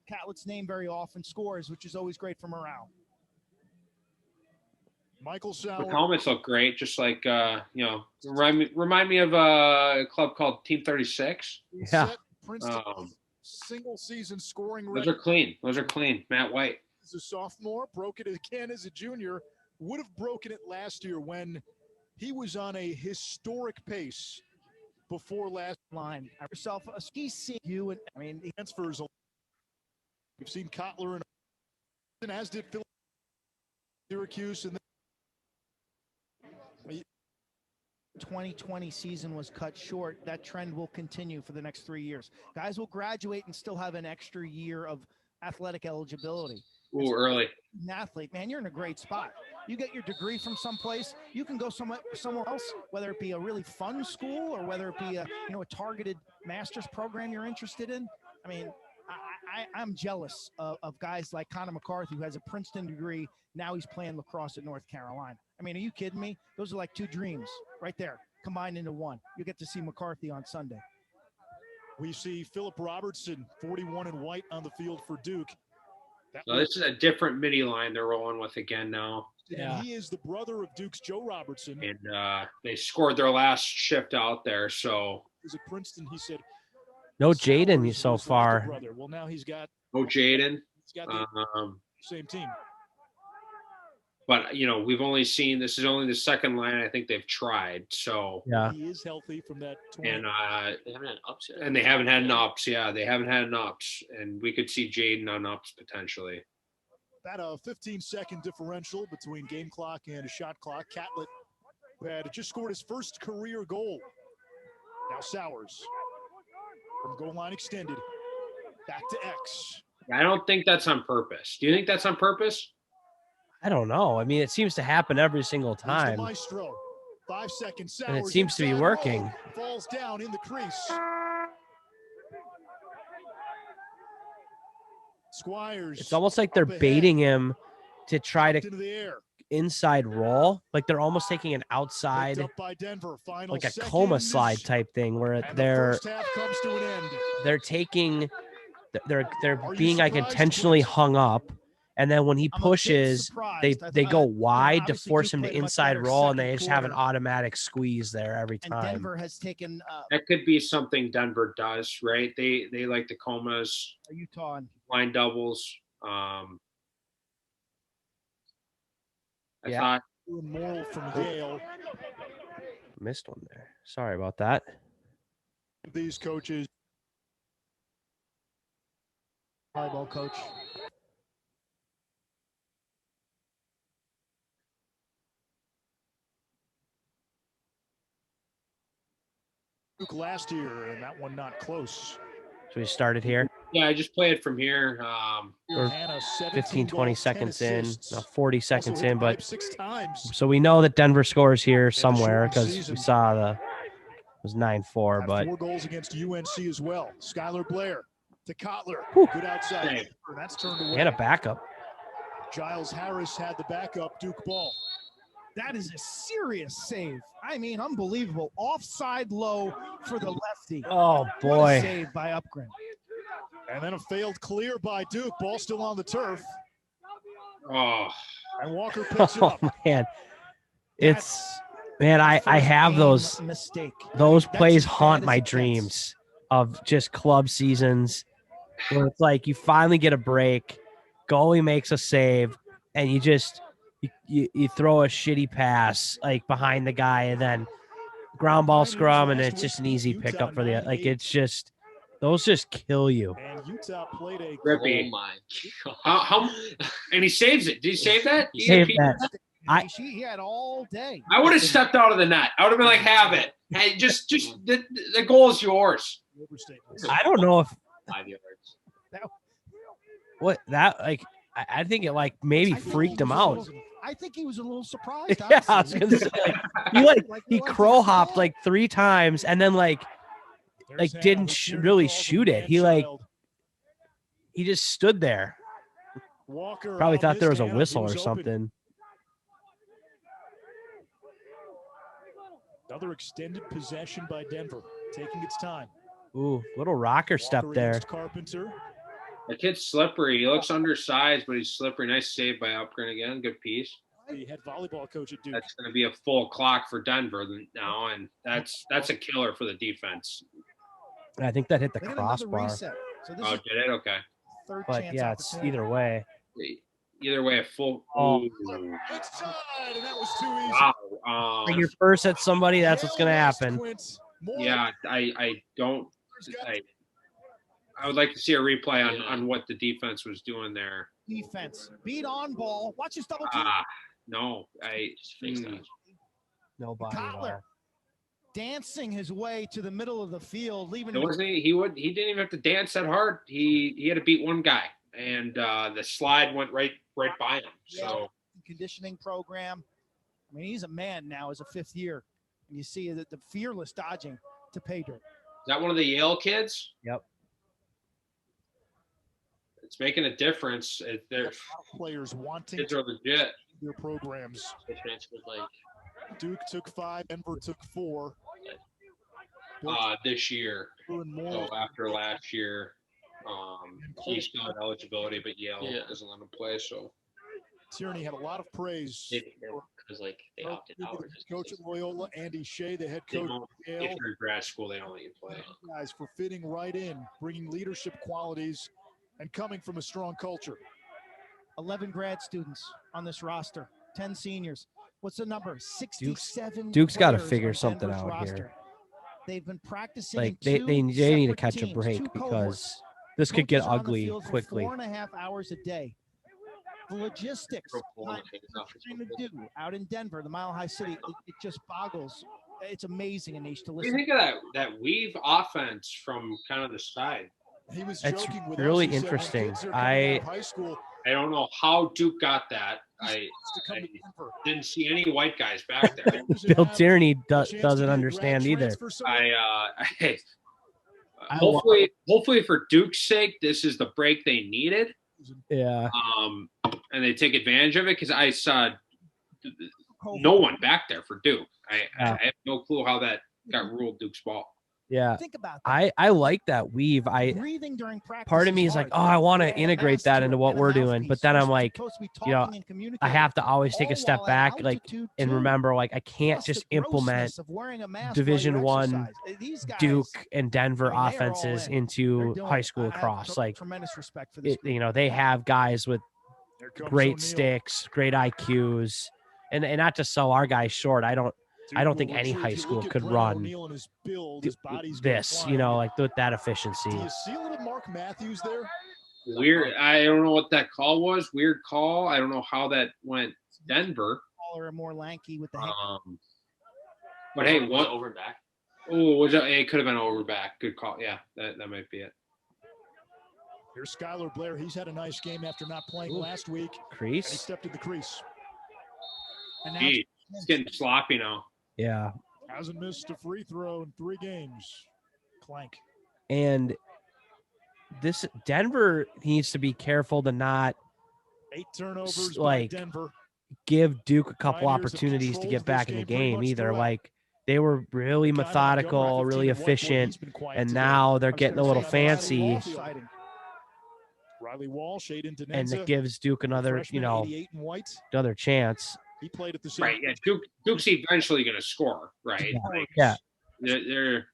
Catlett's name very often scores, which is always great for morale. Michael Sowers. The helmets look great, just like remind me of a club called Team 36. Yeah. Single season scoring record. Those are clean. Matt White. As a sophomore, broke it again as a junior. Would have broken it last year when He was on a historic pace before last line. Yourself a ski see you, and I mean, he transfers. We've seen Kotler and as did Syracuse, and 2020 season was cut short. That trend will continue for the next 3 years. Guys will graduate and still have an extra year of athletic eligibility. Ooh, early. An athlete, man, you're in a great spot. You get your degree from someplace, you can go somewhere else, whether it be a really fun school or whether it be a targeted master's program you're interested in. I mean, I'm jealous of guys like Connor McCarthy, who has a Princeton degree. Now he's playing lacrosse at North Carolina. I mean, are you kidding me? Those are like two dreams right there combined into one. You get to see McCarthy on Sunday. We see Philip Robertson, 41 in white, on the field for Duke. So this is a different midi line they're rolling with again now. Yeah. And he is the brother of Duke's Joe Robertson. And they scored their last shift out there. So he's at Princeton. He said, no Jaden so far. Well, now he's got no Jaden. He's got the same team. But we've only seen, this is only the second line I think they've tried. So yeah, he is healthy from that 20. And they haven't had ups yet. And they haven't had an ups. Yeah, they haven't had an ups, and we could see Jaden on ups potentially. About a 15-second differential between game clock and a shot clock. Catlett, who had just scored his first career goal. Now Sowers from goal line extended. Back to X. I don't think that's on purpose. Do you think that's on purpose? I don't know. I mean, it seems to happen every single time. Maestro. 5 seconds. Sowers, and it seems to be working. Falls down in the crease. Squires. It's almost like they're baiting him to try to inside roll. Like they're almost taking an outside, like a coma slide type thing where they're taking, they're being like intentionally hung up. And then when he pushes, they go wide to force him to inside roll, and they just have an automatic squeeze there every time. And Denver has taken that could be something Denver does, right? They like the comas, Utah line doubles. I thought moral from Yale. Missed one there. Sorry about that. These coaches, volleyball coach. Duke last year, and that one not close. So we started here. Yeah, I just play it from here. We're 15, 20 seconds in, 40 seconds in, but 6 times. So we know that Denver scores here somewhere because we saw it was 9-4, but 4 goals against UNC as well. Skylar Blair to Kotler. Good outside. That's turned away. And a backup. Giles Harris had the backup. Duke ball. That is a serious save. I mean, unbelievable. Offside low for the lefty. Oh, boy. What a save by Upgren. And then a failed clear by Duke. Ball still on the turf. Oh. And Walker picks it up. Oh, man. I have those. Those plays haunt my dreams of just club seasons where it's like you finally get a break, goalie makes a save, and you just – You throw a shitty pass like behind the guy and then ground ball scrum and it's just an easy pickup for the it's just those just kill you. And Utah played a grippy. Oh my god! How and he saves it. Did he save that? Saved that. He had all day. I would have stepped out of the net. I would have been like, "Have it." Hey, just the goal is yours. I don't know if 5 yards. What that like. I think it like maybe freaked him out. I think he was a little surprised. Yeah, I was gonna say he crow hopped like 3 times and then like didn't really shoot it. He just stood there. Probably thought there was a whistle or something. Another extended possession by Denver, taking its time. Ooh, little rocker step there. Carpenter. The kid's slippery. He looks undersized, but he's slippery. Nice save by Upgren again. Good piece. The head volleyball coach at Duke. That's going to be a full clock for Denver now, and that's a killer for the defense. I think that hit the crossbar. So did it? Okay. But yeah, it's either way. Either way, a full. Oh. It's tied, and that was too easy. Wow. Bring your purse at somebody. That's what's going to happen. Yeah, I would like to see a replay on what the defense was doing there. Defense beat on ball. Watch his double team. No, Nobody. Kotler dancing his way to the middle of the field, leaving. It wasn't he didn't even have to dance that hard. He had to beat one guy, and the slide went right by him. So conditioning program. I mean, he's a man now as a fifth year, and you see that the fearless dodging to pay dirt. Is that one of the Yale kids? Yep. It's making a difference. Their players wanting kids are legit. Their programs. Duke took 5, Denver took 4. This year. So after last year, he still had eligibility, but Yale doesn't let him play. So Tierney had a lot of praise. Because they opted out. Coach at Loyola, Andy Shea, the head coach at Yale. If you're in grad school, they don't let you play. Guys for fitting right in, bringing leadership qualities, and coming from a strong culture. 11 grad students on this roster, 10 seniors. What's the number? 67. Duke's got to figure something out here. They've been practicing. Like they need to catch a break because this could get ugly quickly. 4.5 hours a day. The logistics trying to do out in Denver, the Mile High City, it just boggles. It's amazing, Anish, to listen. What do you think of that weave offense from kind of the side? He was it's joking with really us. He interesting. said, high school, I don't know how Duke got that. I didn't see any white guys back there. Bill Tierney doesn't understand either. Hopefully for Duke's sake, this is the break they needed. Yeah. And they take advantage of it because I saw no one back there for Duke. I have no clue how that got ruled Duke's ball. Yeah. Think about that. I like that weave. Breathing during practice part of me is like, oh, I want to integrate that into what we're doing. But then I'm like, I have to always take a step back, like, and remember, like, I can't just implement Division I Duke and Denver offenses into high school lacrosse. Like, tremendous respect for this. They have guys with great sticks, great IQs, and not to sell our guys short. I don't think any high school could run this, like with that efficiency. Do you see a little Mark Matthews there? Weird. I don't know what that call was. Weird call. I don't know how that went. Denver. Taller and more lanky with the. But hey, what over and back? Oh, it could have been over back. Good call. Yeah, that might be it. Here's Skylar Blair. He's had a nice game after not playing last week. Crease. And he stepped in the crease. And now he's getting sloppy now. Yeah. Hasn't missed a free throw in 3 games. Clank. And this Denver needs to be careful to not 8 turnovers by Denver. Give Duke a couple opportunities to get back in the game either. Like they were really methodical, really efficient, and now they're getting a little fancy. Riley Walsh, and it gives Duke another, another chance. He played at the same. Right, yeah. Duke's eventually going to score, right? Yeah. They're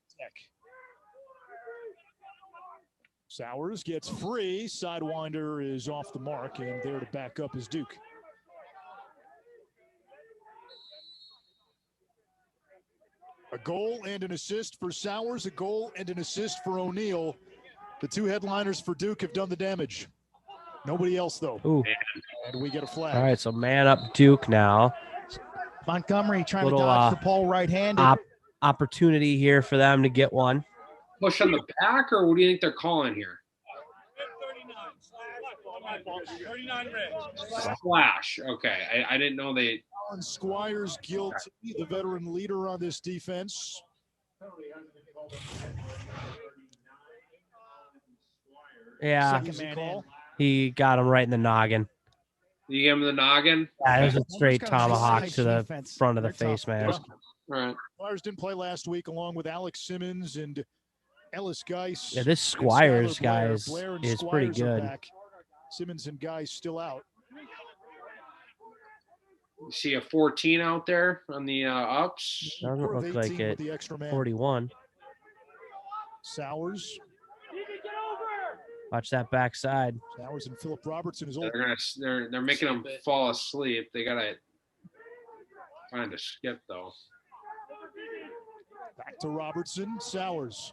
Sowers gets free. Sidewinder is off the mark, and there to back up is Duke. A goal and an assist for Sowers, a goal and an assist for O'Neal. The 2 headliners for Duke have done the damage. Nobody else, though. Ooh. And we get a flag. All right, so man up Duke now. Montgomery trying to dodge the pole right-handed. Opportunity here for them to get one. Push on the back, or what do you think they're calling here? 39 Splash. Okay, I didn't know they. Alan Squires guilty, the veteran leader on this defense. Yeah. He got him right in the noggin. You gave him the noggin? Yeah, it was a straight tomahawk to the front of the face, man. All right. Squires didn't play last week along with Alex Simmons and Ellis Geis. Yeah, this Squires guy is pretty good. Simmons and Geis still out. You see a 14 out there on the ups? Doesn't look like it. 41. Sowers. Watch that backside. Sowers and Philip Robertson is old. They're making them fall asleep. They gotta Trying to skip though. Back to Robertson, Sowers.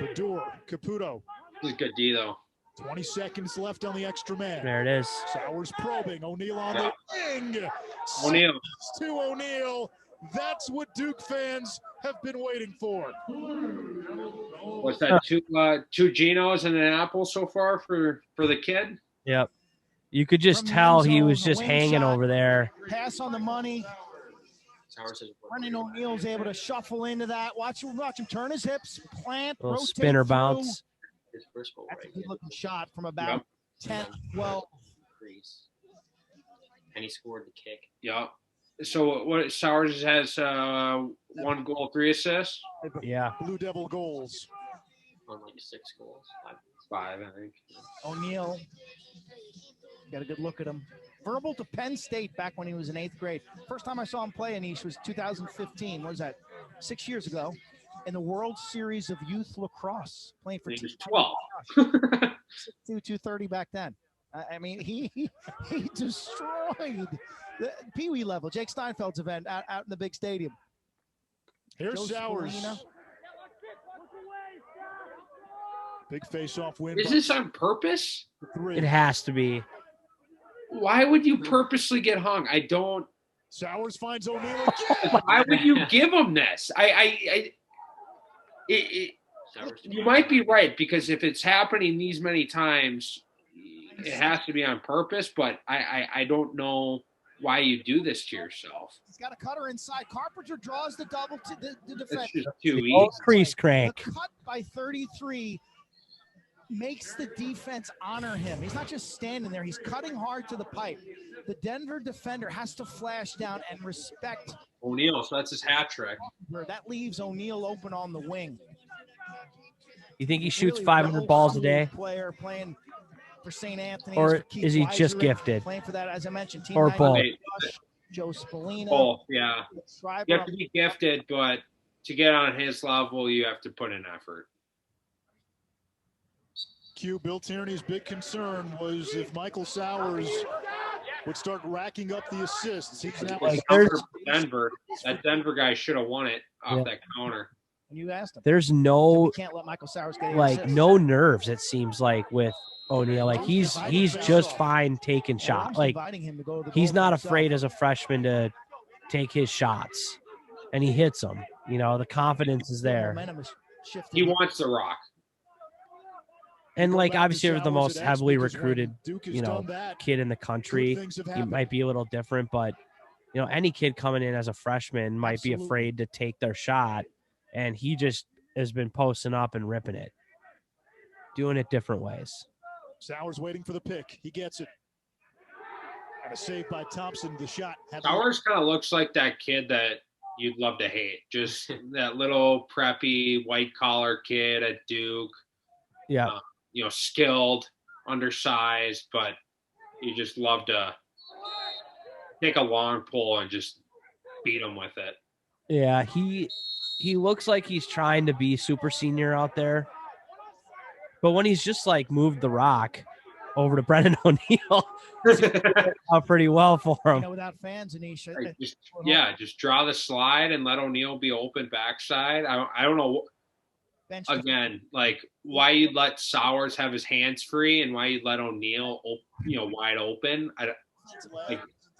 Badur, Caputo. This is good D though. 20 seconds left on the extra man. There it is. Sowers probing. O'Neal on the wing. O'Neal. To O'Neal. That's what Duke fans have been waiting for. What's that? Two Genos and an apple so far for the kid? Yep. You could just tell he was just hanging over there. Pass on the money. Brendan O'Neal's able to shuffle into that. Watch him turn his hips, plant, Little rotate spinner through. bounce. His first goal, That's right? a good-looking shot from about 10, 12. And he scored the kick. Yeah. So what? Sowers has 1 goal, 3 assists. Yeah. Blue Devil goals. On like 6 goals. 5, I think. O'Neal. Got a good look at him. Verbal to Penn State back when he was in 8th grade. First time I saw him play, Anish, was 2015. What was that? 6 years ago. In the World Series of Youth Lacrosse, playing for He was 12. 230 back then. I mean, he destroyed the Pee Wee level, Jake Steinfeld's event out in the big stadium. Here's Joe Sowers. Spallina. Big face-off win. Is this on purpose? It has to be. Why would you purposely get hung? I don't. Sowers finds O'Neal again. Why would you give him this? You might be right, because if it's happening these many times, it has to be on purpose. But I don't know why you do this to yourself. He's got a cutter inside. Carpenter draws the double to the defense. It's just too easy. Oh, crease crank. The cut by 33 makes the defense honor him. He's not just standing there. He's cutting hard to the pipe. The Denver defender has to flash down and respect O'Neal, so that's his hat trick. That leaves O'Neal open on the wing. You think he shoots Really 500 balls a day? Player playing for St. Anthony. Or is he just gifted? Playing for that, as I mentioned, Team Or 90 both? Rush, Joe Spallina. Oh, yeah. Schreiber. You have to be gifted, but to get on his level, you have to put in effort. Q, Bill Tierney's big concern was if Michael Sowers would start racking up the assists. He's now Denver. That Denver guy should have won it off that counter. And you asked him. There's no, we can't let Michael Sowers get like, assists. no nerves, it seems like, with O'Neal. Like, he's just fine taking shots. Like, he's not afraid as a freshman to take his shots, and he hits them. You know, the confidence is there. He wants the rock. And, like, obviously, you're the most heavily recruited, you know, kid in the country. He might be a little different, but, you know, any kid coming in as a freshman might be afraid to take their shot, and he just has been posting up and ripping it, doing it different ways. Sowers waiting for the pick. He gets it. And a save by Thompson. The shot. Sowers kind of looks like that kid that you'd love to hate. Just that little preppy white-collar kid at Duke. Yeah. You know, skilled, undersized, but you just love to take a long pull and just beat him with it. Yeah, he looks like he's trying to be super senior out there. But when he's just like moved the rock over to Brendan O'Neal, out pretty well for him. You know, without fans, Anisha. Just draw the slide and let O'Neal be open backside. I don't know. Again, like why you'd let Sowers have his hands free and why you'd let O'Neal, wide open.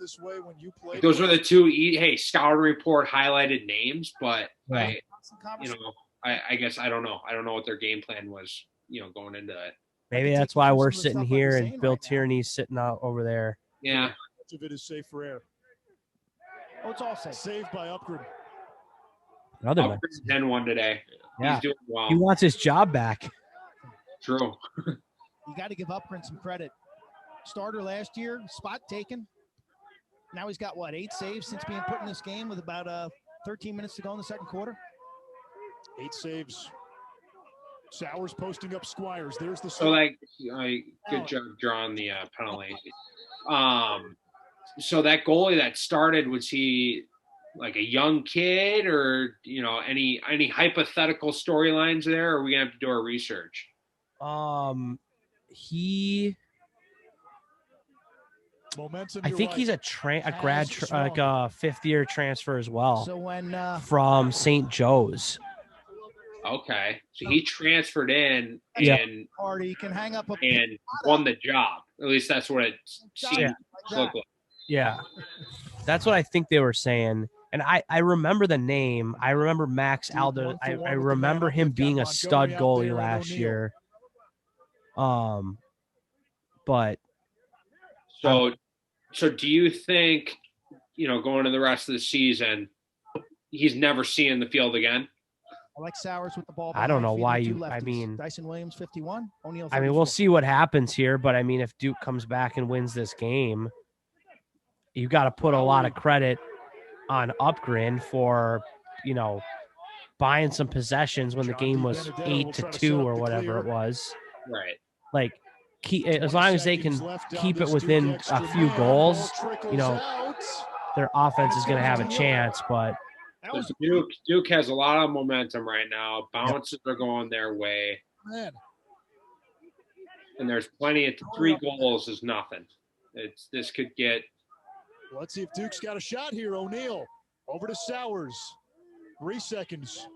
This way when you play. Those were the two. Scouting report highlighted names, but right. I guess I don't know. I don't know what their game plan was. Going into it. Maybe that's why we're sitting here and Bill Tierney's sitting out over there. Yeah. Much of it is safe for air. Oh, it's all safe. Saved by Upgren. Upgren's 10-1 today. Yeah. He's doing well. He wants his job back. True. You got to give Upgren some credit. Starter last year, spot taken. Now he's got, 8 saves since being put in this game with about 13 minutes to go in the second quarter? 8 saves. Sowers posting up Squires. There's the good job drawing the penalty. So that goalie that started, was he like a young kid, or any hypothetical storylines there? Or are we gonna have to do our research? He Momentum. I think he's a grad, like a fifth-year transfer as well. So when from St. Joe's. Okay, so he transferred in and party can hang up and won the job. At least that's what it seemed to look like. Yeah, that's what I think they were saying. And I remember the name. I remember Max Aldo. I remember him being a stud goalie last year. But so do you think, going to the rest of the season, he's never seeing the field again? I like Sowers with the ball. I don't know why Dyson Williams 51. O'Neill. I mean, we'll see what happens here, but I mean, if Duke comes back and wins this game, you got to put a lot of credit on Upgren for, buying some possessions when the game was 8-2 or whatever it was. Right. Like, as long as they can keep it within a few goals, their offense is going to have a chance. But Duke has a lot of momentum right now. Bounces are going their way. And there's plenty of 3 goals is nothing. This could get. Let's see if Duke's got a shot here. O'Neill over to Sowers. 3 seconds.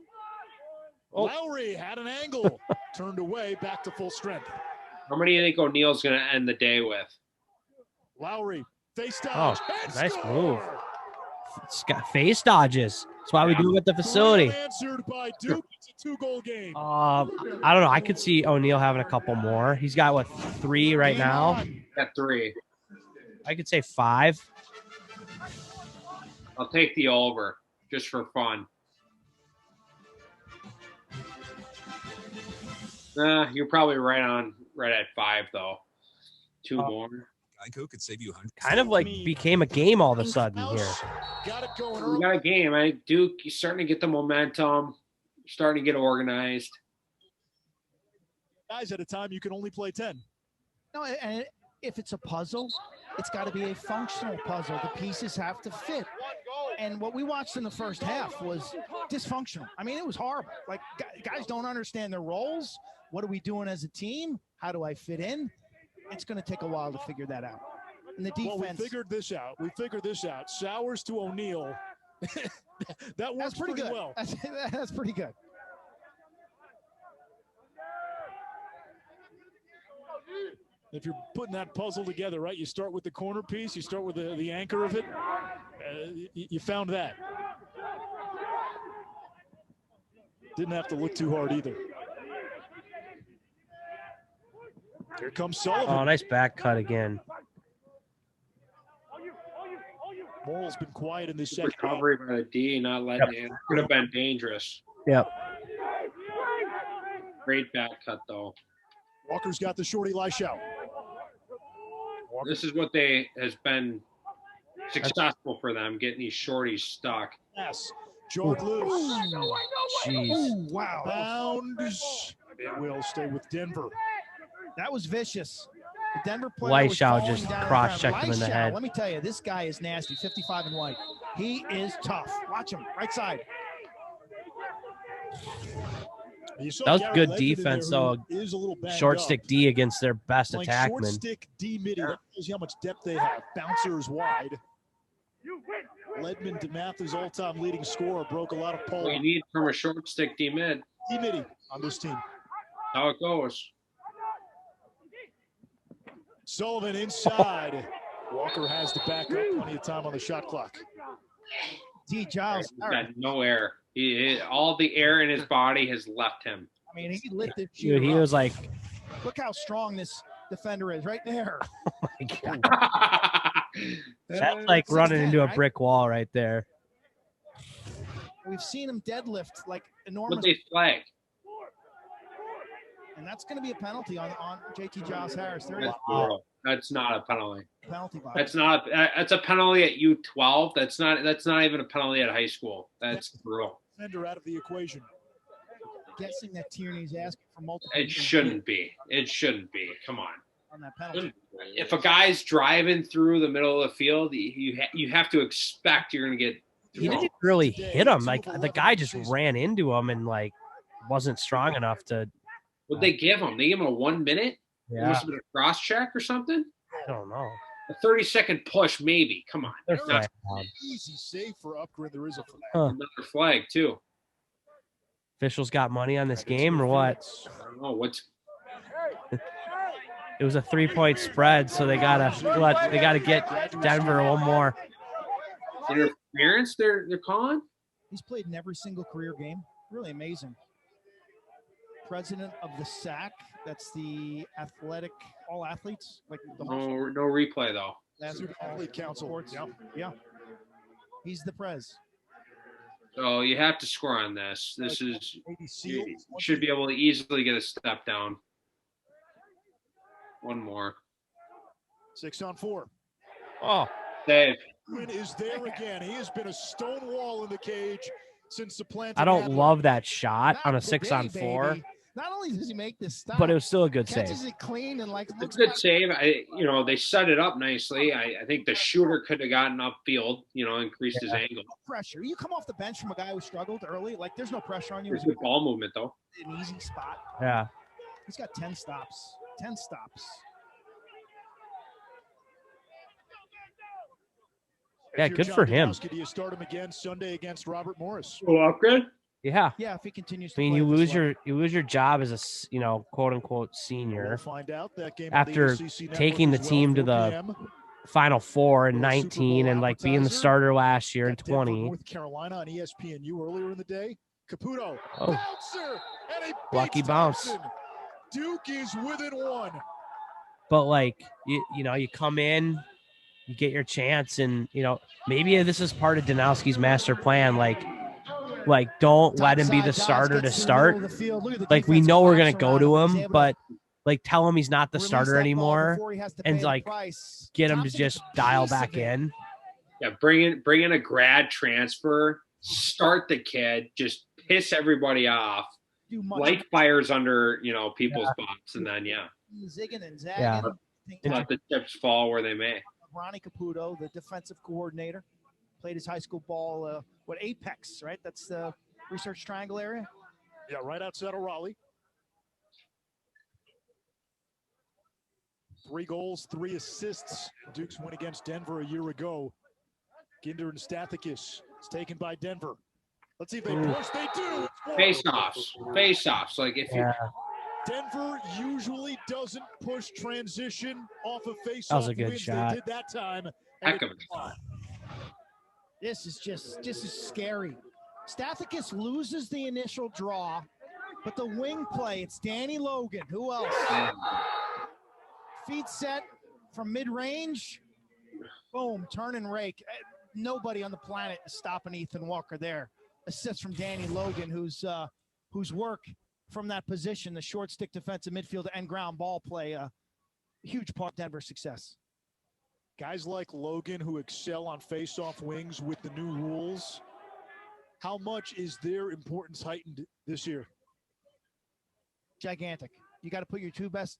Lowry had an angle. Turned away, back to full strength. How many do you think O'Neill's going to end the day with? Lowry, face dodge. Nice move. It's got face dodges. That's why we do it at the facility. Answered by Duke. It's a 2-goal game. I don't know. I could see O'Neill having a couple more. He's got 3 right now. Got 3. I could say 5. I'll take the over just for fun. You're probably right at 5 though. 2 more. Geico could save you hundreds. Kind of became a game all of a sudden here. We got a game. Duke, you're starting to get the momentum, starting to get organized. Guys, at a time you can only play 10. No, and if it's a puzzle, it's got to be a functional puzzle. The pieces have to fit. And what we watched in the first half was dysfunctional. I mean, it was horrible. Like, guys don't understand their roles. What are we doing as a team? How do I fit in? It's going to take a while to figure that out. And the defense. Well, we figured this out. Sowers to O'Neill. That works pretty good. Well. That's pretty good. If you're putting that puzzle together, right, you start with the corner piece, you start with the anchor of it. You found that. Didn't have to look too hard either. Here comes Sullivan. Oh, nice back cut again. Morrell's been quiet in this second. Recovery by the D, not letting it. Could have been dangerous. Yep. Great back cut, though. Walker's got the shorty lash out. This is what has been successful for them, getting these shorties stuck. Yes. Jorg loose. Jeez. Wow. Bounds. It will stay with Denver. That was vicious. The Denver player Leishau just cross-checked him in the head. Let me tell you, this guy is nasty, 55 and white. He is tough. Watch him, right side. That was good defense, though. Short stick D against their best attackman. Short stick D midi. That tells you how much depth they have. Bouncers wide. Ledman DeMatha's all-time leading scorer broke a lot of poles. What you need from a short stick D mid. D midi on this team. How it goes. Sullivan inside. Walker has the backup. Plenty of time on the shot clock. D. Giles. He's got no air. All the air in his body has left him. I mean, he lifted. Dude, he was like, look how strong this defender is right there. Oh my God. That's like running into a brick wall right there. We've seen him deadlift like enormous. But they flag. And that's going to be a penalty on JT Giles Harris. That's not a penalty. Penalty box. That's a penalty at U12. That's not even a penalty at high school. That's brutal. Defender out of the equation. Guessing that Tierney's asking for multiple. It shouldn't be. It shouldn't be. Come on. On that penalty. If a guy's driving through the middle of the field, you have to expect you're going to get. He didn't really hit him. Like the guy just ran into him and like wasn't strong enough to. What they give him? They give him a 1 minute? Yeah. It must have been a cross check or something? I don't know. a 30-second push, maybe. Come on. They're flag. Easy save for Upgrade. There is a flag. Another flag, too. Officials got money on this game or what? I don't know what's. It was a 3-point spread, so they gotta get Denver one more. Interference they're calling? He's played in every single career game. Really amazing. President of the SAC. That's the athletic, all athletes. Like the no replay though. Athlete Council. Yeah. He's the prez. So you have to score on this. This is you should be able to easily get a step down. One more. 6-on-4. Oh, save. Quinn is there again. He has been a stone wall in the cage since the plant. I don't love that shot on a 6-on-4. Not only does he make this stop, but it was still a good save. Catches it clean and It's a good save. They set it up nicely. I think the shooter could have gotten upfield. Increased his angle. No pressure. You come off the bench from a guy who struggled early. Like there's no pressure on you. There's good ball movement though. An easy spot. Yeah. He's got 10 stops. 10 stops. Yeah, good for him. Do you start him again Sunday against Robert Morris? Upgrade? Yeah. Yeah, if he continues. I mean, you lose your job as a quote unquote senior. We'll find out that game after taking the team to the Final Four in 19 and being the starter last year in 20. North Carolina on ESPNU earlier in the day. Caputo. Oh. Bouncer, and lucky bounce. Thompson. Duke is within one. But you come in, you get your chance, and maybe this is part of Danowski's master plan. Don't let him be the starter to start. We know we're gonna go to him, but tell him he's not the starter anymore, and get him to just dial back in. Yeah, bring in a grad transfer, start the kid, just piss everybody off, light fires under people's butts, and then zigging and zagging. Let the chips fall where they may. Ronnie Caputo, the defensive coordinator, played his high school ball. Apex, right? That's the Research Triangle area. Yeah, right outside of Raleigh. 3 goals, 3 assists. Duke's win against Denver a year ago. Ginder and Stathakis. It's taken by Denver. Let's see if they push. They do. Face-offs. Denver usually doesn't push transition off of face-off. That was a good shot. They did that time. Heck of a shot. This is scary. Stathakis loses the initial draw, but the wing play, it's Danny Logan. Who else? Feet set from mid-range. Boom, turn and rake. Nobody on the planet is stopping Ethan Walker there. Assist from Danny Logan, whose work from that position, the short stick defensive midfield and ground ball play, a huge part of Denver's success. Guys like Logan who excel on face-off wings with the new rules, how much is their importance heightened this year? Gigantic. You got to put your 2 best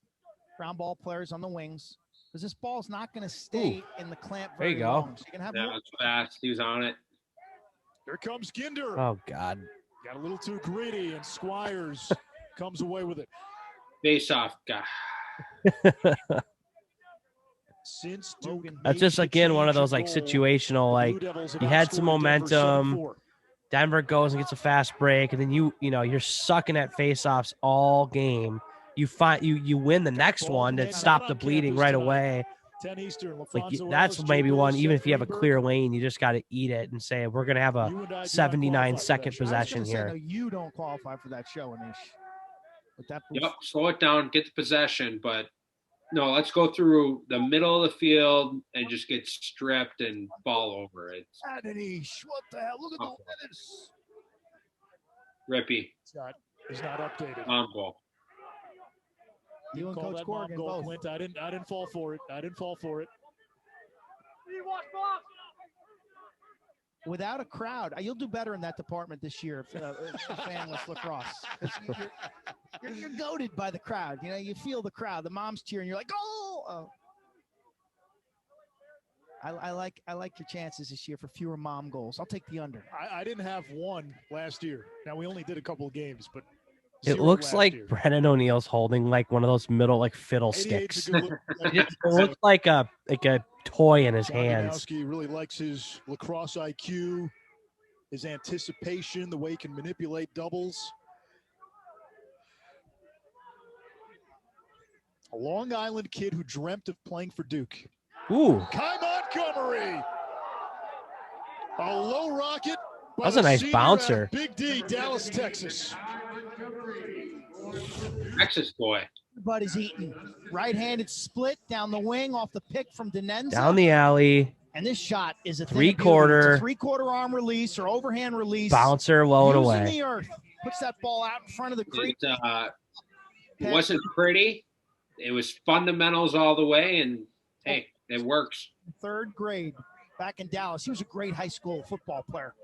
ground ball players on the wings because this ball's not going to stay in the clamp very long. So you can have it's fast. He was on it. Here comes Ginder. Oh, God. Got a little too greedy, and Squires comes away with it. Face-off guy. Since Duke that's just again one of those situational you had some momentum. Denver goes and gets a fast break, and then you're sucking at faceoffs all game. You win the next one to stop the bleeding right away. 10 Eastern, that's maybe one. Even if you have a clear lane, you just got to eat it and say we're going to have a 79-second possession here. You don't qualify for that show, Anish. Yep, slow it down, get the possession, but no, let's go through the middle of the field and just get stripped and ball over it. Anish, what the hell? Look at the lettuce. Rippy. It's not updated. On ball. You and Coach Corrigan both. Clint. I didn't fall for it. Without a crowd, you'll do better in that department this year. Fanless lacrosse. You're goaded by the crowd. You feel the crowd. The mom's cheering. You're like, oh. I like your chances this year for fewer mom goals. I'll take the under. I didn't have one last year. Now we only did a couple of games, but. It looks like Brennan O'Neill's holding one of those middle fiddlesticks. It looks like a toy in his John hands. Janowski really likes his lacrosse IQ, his anticipation, the way he can manipulate doubles. A Long Island kid who dreamt of playing for Duke. Ooh. Kai Montgomery. A low rocket. That's a nice bouncer. Big D, Dallas, Texas. Texas boy. Buddy's eating. Right-handed split down the wing off the pick from Denenza. Down the alley. And this shot is a three-quarter. Three-quarter arm release or overhand release. Bouncer low and Using away. the earth. Puts that ball out in front of the creek. It wasn't pretty. It was fundamentals all the way, and hey, it works. Third grade back in Dallas. He was a great high school football player.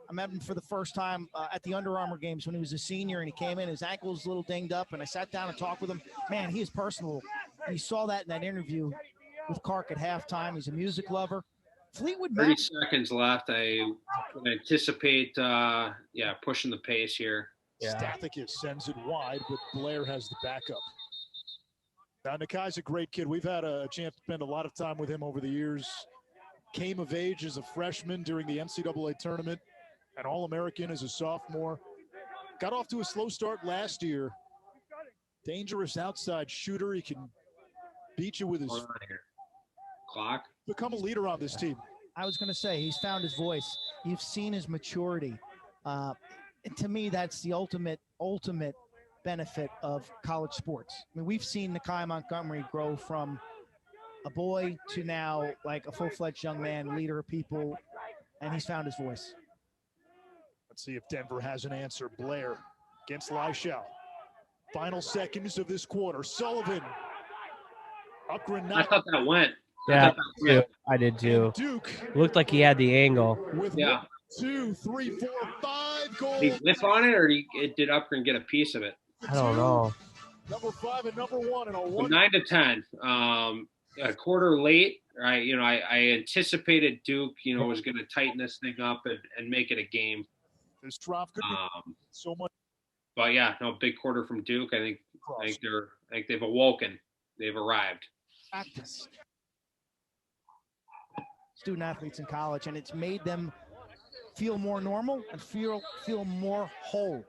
I met him for the first time at the Under Armour games when he was a senior, and he came in. His ankle was a little dinged up, and I sat down and talked with him. Man, he is personable. You saw that in that interview with Clark at halftime. He's a music lover. Fleetwood 30 Mac. seconds left. I anticipate, pushing the pace here. Yeah. Stathakis sends it wide, but Blair has the backup. Now, Nakai's a great kid. We've had a chance to spend a lot of time with him over the years. Came of age as a freshman during the NCAA tournament. An All-American as a sophomore. Got off to a slow start last year. Dangerous outside shooter. He can beat you with his clock. Become a leader on this team. I was going to say, he's found his voice. You've seen his maturity. To me, that's the ultimate benefit of college sports. I mean, we've seen Nakai Montgomery grow from a boy to now like a full-fledged young man, leader of people, and he's found his voice. Let's see if Denver has an answer. Blair against Leishau. Final seconds of this quarter. Sullivan. Upgren. I thought that went. Yeah, I did too. Duke. Looked like he had the angle. With 1, 2, 3, 4, 5 goals. Did he whiff on it, or did Upgren get a piece of it? I don't know. Number 5 and number 1 and a 1. 9 to 10. A quarter late, right? I anticipated Duke, was going to tighten this thing up and make it a game. This drop could be so much. But yeah, no, big quarter from Duke. I think they've awoken. They've arrived. Practice. Student athletes in college, and it's made them feel more normal and feel more whole.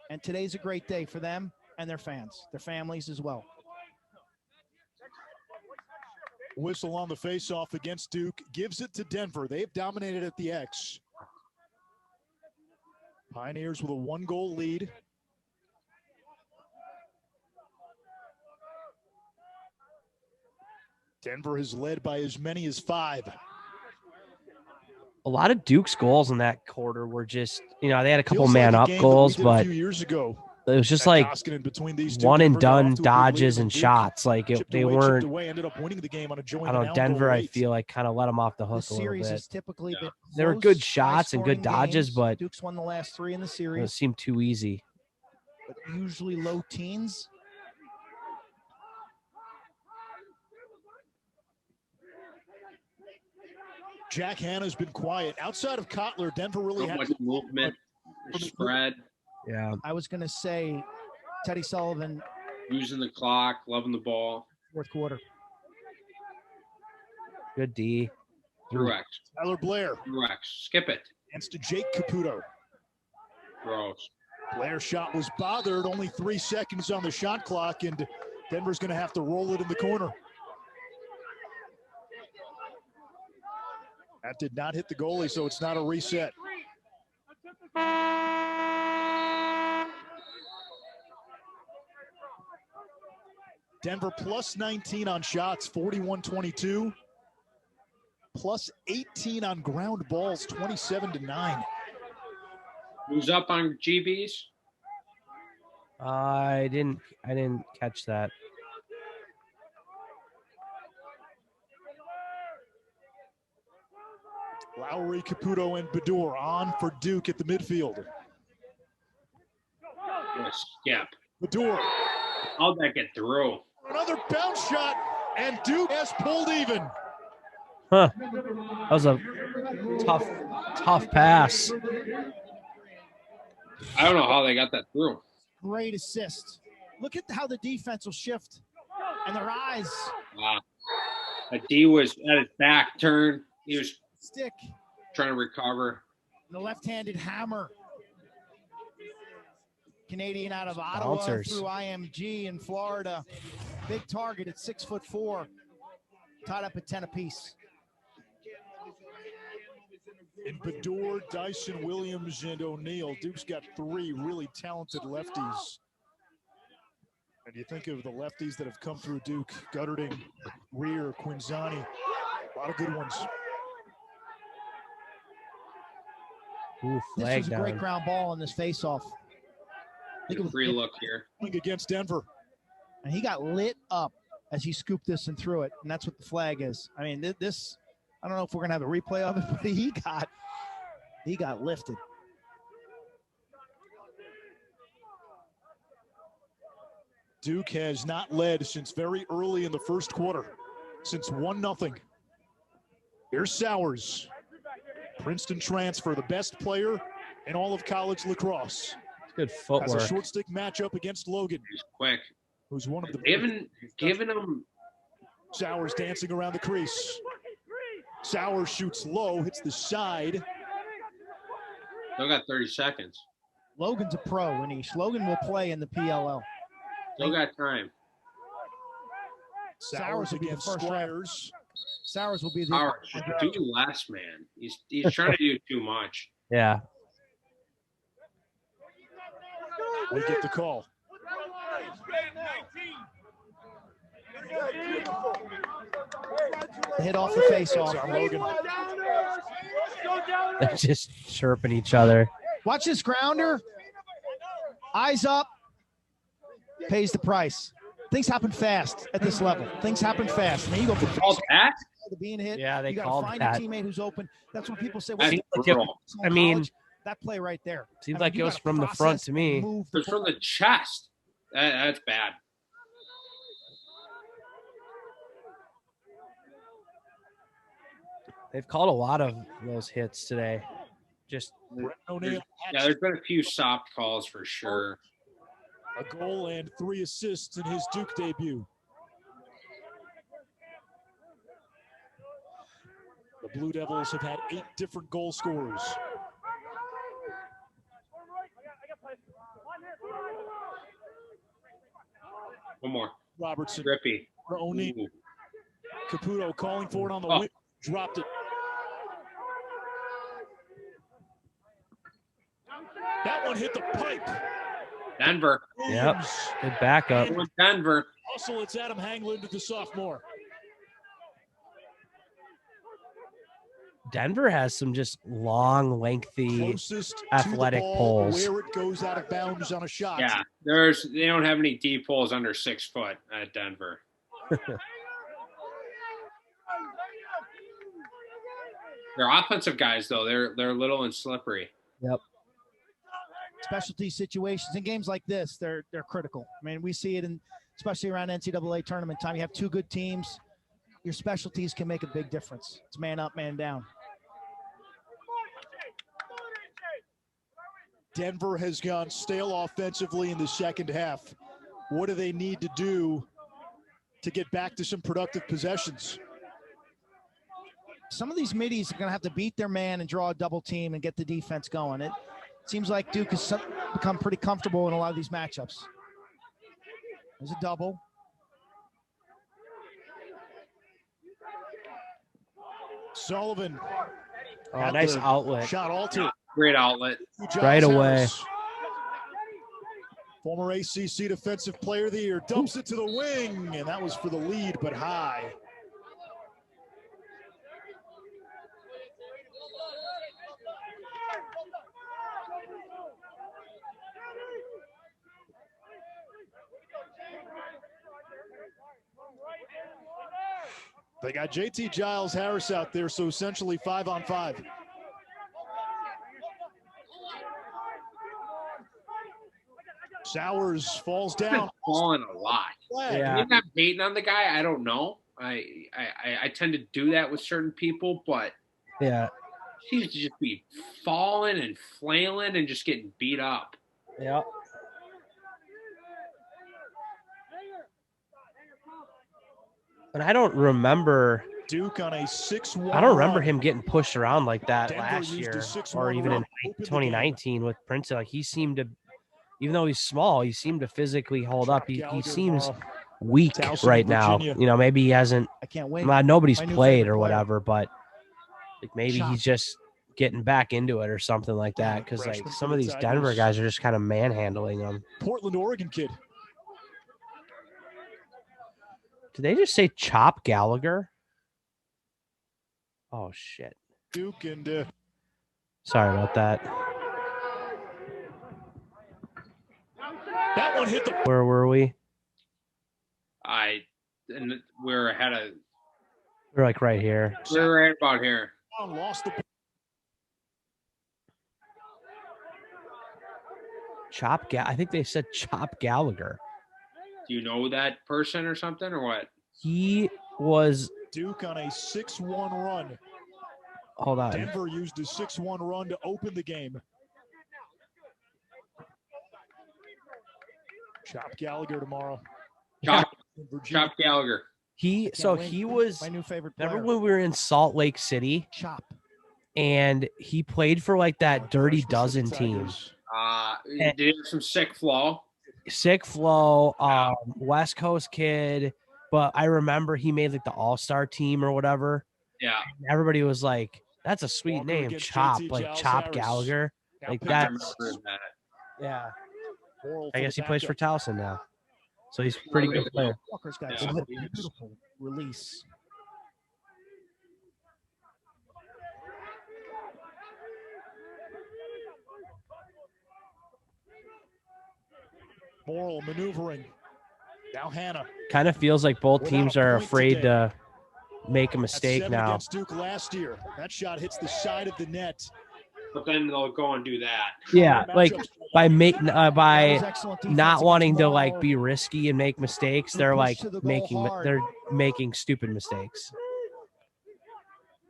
And today's a great day for them and their fans, their families as well. Whistle on the face-off against Duke. Gives it to Denver. They've dominated at the X. Pioneers with a 1-goal lead. Denver has led by as many as 5. A lot of Duke's goals in that quarter were just, they had a couple man-up goals, but a few years ago, it was just like one and done dodges and shots. Like they weren't. Ended up winning the game on a joint. I don't know. Denver, I feel like kind of let them off the hook a little bit. Typically there were good shots and good dodges, but Duke's won the last 3 in the series. It seemed too easy. But usually low teens. Jack Hanna's been quiet. Outside of Kotler, Denver really had much movement, spread. Yeah. I was going to say Teddy Sullivan. Using the clock, loving the ball. Fourth quarter. Good D. Correct. Tyler Blair. Correct. Skip it. Against Jake Caputo. Gross. Blair's shot was bothered. Only 3 seconds on the shot clock, and Denver's going to have to roll it in the corner. That did not hit the goalie, so it's not a reset. Denver plus 19 on shots, 41-22. Plus 18 on ground balls, 27-9. Who's up on GBs? I didn't catch that. Lowry, Caputo, and Baddour on for Duke at the midfield. Skip. Baddour. How'd that get through? Another bounce shot, and Duke has pulled even. Huh. That was a tough pass. I don't know how they got that through. Great assist. Look at how the defense will shift and their eyes. D was at his back turn. He was stick trying to recover. The left-handed hammer. Canadian out of Ottawa Bouncers. through IMG in Florida. Big target at 6'4", tied up at 10 apiece. In Bador, Dyson, Williams, and O'Neal, Duke's got 3 really talented lefties. And you think of the lefties that have come through Duke: Gutterding, Rear, Quinzani, a lot of good ones. Ooh, This was a great ground ball on this face-off. Free look here. Against Denver. And he got lit up as he scooped this and threw it, and that's what the flag is. I mean, this, I don't know if we're going to have a replay of it, but he got lifted. Duke has not led since very early in the first quarter, since 1-0. Here's Sowers. Princeton transfer, the best player in all of college lacrosse. Good footwork. Has a short stick matchup against Logan. He's quick. Who's one of the... They haven't given him... Sowers dancing around the crease. Sowers shoots low, hits the side. Still got 30 seconds. Logan's a pro, Anish. Logan will play in the PLL. Still got time. Sowers will be the against first Squires. Sowers will be the... Sowers should do less, man. He's trying to do too much. Yeah. We get the call. Hit off the face-off. Logan. They're just chirping each other. Watch this grounder. Eyes up. Pays the price. Things happen fast at this level. Things happen fast. And then you go from Called that? to being hit. Yeah, they you gotta called find that. a teammate who's open. That's when people say, That's "What's brutal. I mean, that play right there." Seems I mean, like you it was gotta from the front to me. move It was from the chest. That's bad. They've called a lot of those hits today. Just O'Neal. Yeah, there's been a few soft calls for sure. A goal and 3 assists in his Duke debut. The Blue Devils have had 8 different goal scorers. One more. Robertson. Grippy. O'Neal. Ooh. Caputo calling for it on the Oh. wing. Dropped it. That one hit the pipe. Denver. Yep. Good backup. With Denver. Also, it's Adam Hangland to the sophomore. Denver has some just long, lengthy, Closest athletic to the ball, poles. where it goes out of bounds on a shot. Yeah, they don't have any deep poles under 6 foot at Denver. They're offensive guys though. They're little and slippery. Yep. specialty situations in games like this, they're critical. I mean, we see it in, especially around NCAA tournament time. You have two good teams, your specialties can make a big difference. It's man up, man down. Denver has gone stale offensively in the second half. What do they need to do to get back to some productive possessions? Some of these middies are going to have to beat their man and draw a double team and get the defense going. It seems like Duke has become pretty comfortable in a lot of these matchups. There's a double. Sullivan. Oh, nice outlet. Shot altered. Great outlet. Right away. Former ACC Defensive Player of the Year dumps it to the wing, and that was for the lead, but high. They got JT Giles Harris out there, so essentially 5-on-5. Sowers falls down. Falling a lot. Yeah. Maybe I'm hating on the guy. I don't know. I tend to do that with certain people, but Yeah. he seems to just be falling and flailing and just getting beat up. Yeah. But I don't remember. Duke on a 6-1. I don't remember him getting pushed around like that Denver last used year, a 6-1 or even run in to open the 2019 with Princeton. Like he seemed to, even though he's small, he seemed to physically hold up. He seems weak Towson, right now. Virginia. You know, maybe he hasn't. I can't wait. Nobody's My new played favorite or player. whatever, but like maybe Chop. he's just getting back into it or something like that. Because like Freshman some for of the these Tigers. Denver guys are just kind of manhandling him. Portland, Oregon kid. Did they just say Chop Gallagher? Oh shit! Duke and Sorry about that. that one hit the. Where were we? And we're ahead of. We're like right here. We're right about here. Lost the. I think they said Chop Gallagher. Do you know that person or something or what? He was. Duke on a 6-1 run. Hold on. Denver used a 6-1 run to open the game. Chop Gallagher tomorrow. Chop Gallagher. He was my new favorite player. Remember when we were in Salt Lake City? Chop. And he played for like that Dirty Dozen team. Did he have some sick flow? Sick flow, West Coast kid. But I remember he made like the All-Star team or whatever. Yeah. And everybody was like, that's a sweet Walker name, against Chop, JT like Giles Chop Harris. Gallagher. Now Like picked I up that's remember that. yeah. Morrill I for guess the he plays for backup. Towson now. So he's a pretty good player. Walker's got Yeah. such a beautiful release. Morrill maneuvering. Now Hannah. Kind of feels like both Without teams a are point afraid today. to make a That's mistake 7 now. against Duke last year. That shot hits the side of the net. But then they'll go and do that. Yeah, like by That by was excellent defense not against wanting to like Morrill. be risky and make mistakes, Who they're pushed like to the goal hard. they're making stupid mistakes.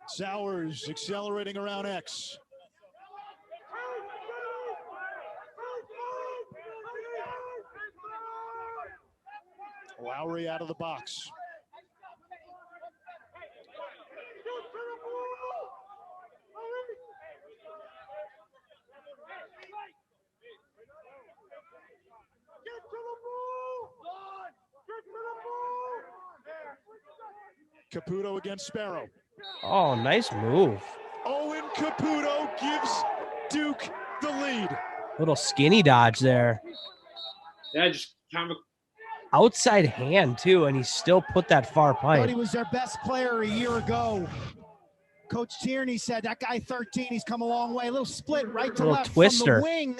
Sowers accelerating around X. Lowry out of the box. Caputo against Sparrow. Oh, nice move. Owen Caputo gives Duke the lead. Little skinny dodge there. Yeah, just kind of. Outside hand too, and he still put that far Thought pipe. he was their best player a year ago. Coach Tierney said that guy 13, he's come a long way. A little split right to Little left twister. from the wing.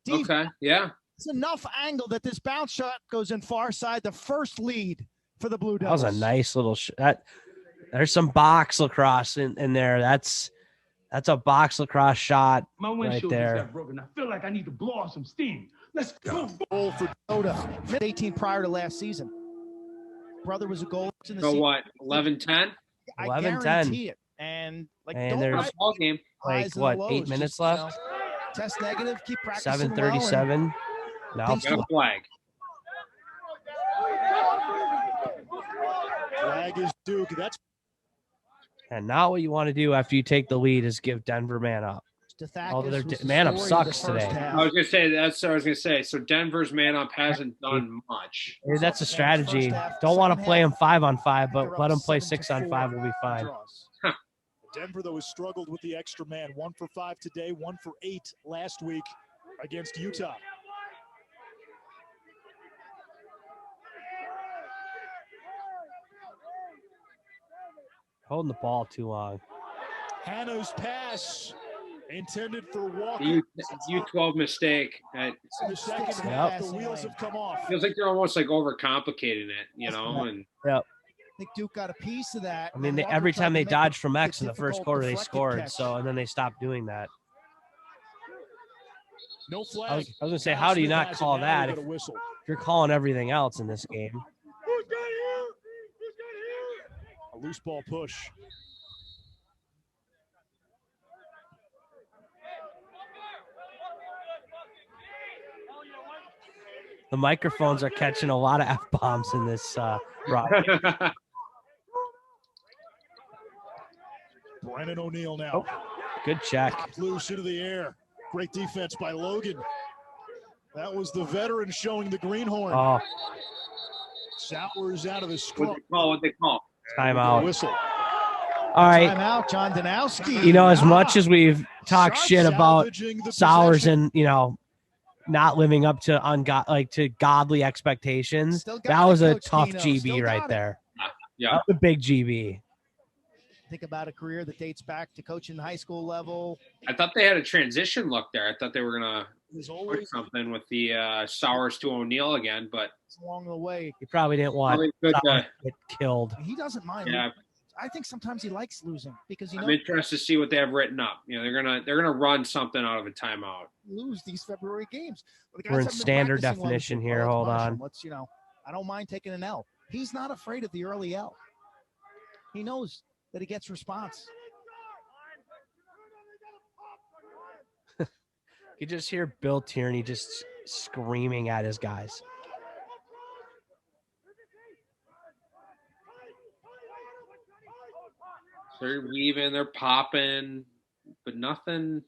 Deep. Okay, yeah. It's enough angle that this bounce shot goes in far side. The first lead for the Blue That Devils. was a nice little shot. There's some box lacrosse in there. That's a box lacrosse shot My right windshield there. just got broken. I feel like I need to blow off some steam. Let's go. Goal for Dakota, mid-18 prior to last season. Brother was a goal in the So season. what? 11-10? I 11-10. guarantee it. And like, And don't there's- write Ball game. Like highs and what? lows. 8 minutes Just, you know, left. test negative. Keep practicing. 7:37. No, Things Got a flag. flag is Duke. That's and now what you want to do after you take the lead is give Denver man up. Although their man up sucks today. I was gonna say that's what I was gonna say. So Denver's man up hasn't done much. Maybe that's a strategy. Don't want to play him 5-on-5, but let him play 6-on-5. We'll be fine. Denver, though, has struggled with the extra man. 1 for 5 today, 1 for 8 last week against Utah. Holding the ball too long. Hannah's pass intended for Walker. U12 mistake. It In the second half, the wheels have come off. feels like they're almost like overcomplicating it, you know. And Yep. I think Duke got a piece of that. I mean, and Walker every tried time to they make dodged from X the in the first difficult quarter, they deflected scored. catch. So, and then they stopped doing that. No flag. I was going to say, how do you not call that if Whistle. you're calling everything else in this game? A loose ball push. The microphones are catching a lot of F-bombs in this broadcast. Brennan O'Neill now. Good check. Popped loose into the air. Great defense by Logan. That was the veteran showing the greenhorn. Oh, Sowers out of the scrum. What they call? timeout. Whistle. All right. Timeout, John Danowski. You know, as much as we've talked Sharp shit about salvaging the Sowers possession. and, you know, not living up to godly expectations, Still got that it, was a Coach tough Tino. GB Still right got it. there. Yeah. That's a big GB. Think about a career that dates back to coaching the high school level. I thought they had a transition look there. I thought they were gonna There's put always something with the Sowers to O'Neill again, but Along the way, You probably didn't want probably good. Sowers to get killed. he doesn't mind. Yeah, I think sometimes he likes losing because I'm interested to see what they have written up. You know, they're gonna run something out of a timeout. lose these February games. But the We're guys in haven't been standard practicing well this definition year. here. Well, Hold let's punish on. him. Let's, you know, I don't mind taking an L. He's not afraid of the early L. He knows that he gets response. You just hear Bill Tierney just screaming at his guys. They're weaving, they're popping, but nothing.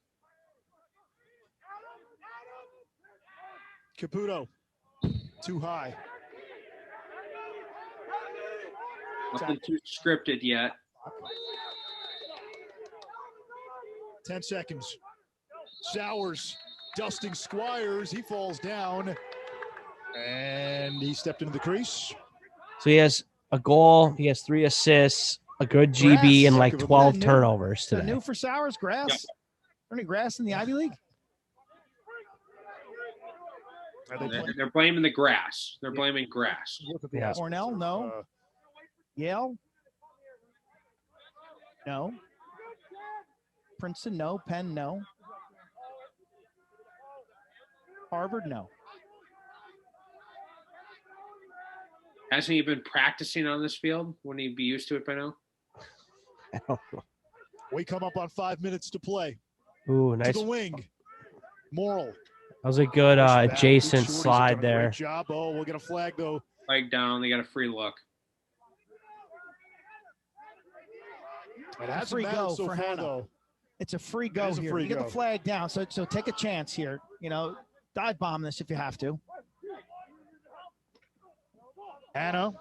Caputo. Too high. Nothing too scripted yet. 10 seconds. Sowers dusting Squires. He falls down. And he stepped into the crease. So he has a goal. He has 3 assists, a good GB, and like 12 turnovers Is that today. new for Sowers? Grass? Yep. Any grass in the Ivy League? They're blaming the grass. They're blaming grass. Yeah. Cornell? No. Yale? No. Princeton? No. Penn? No. Harvard? No. Hasn't he been practicing on this field? Wouldn't he be used to it by now? We come up on 5 minutes to play. Ooh, To nice. the wing. Morrill. That was a good adjacent Shorty's slide done a there. Great job. Oh, we'll get a flag though. Flag down. They got a free look. It hasn't Free mattered go so for far, Hannah. though. It's a free go is a here. free You get go. the flag down, so take a chance here. You know, dive bomb this if you have to. Hannah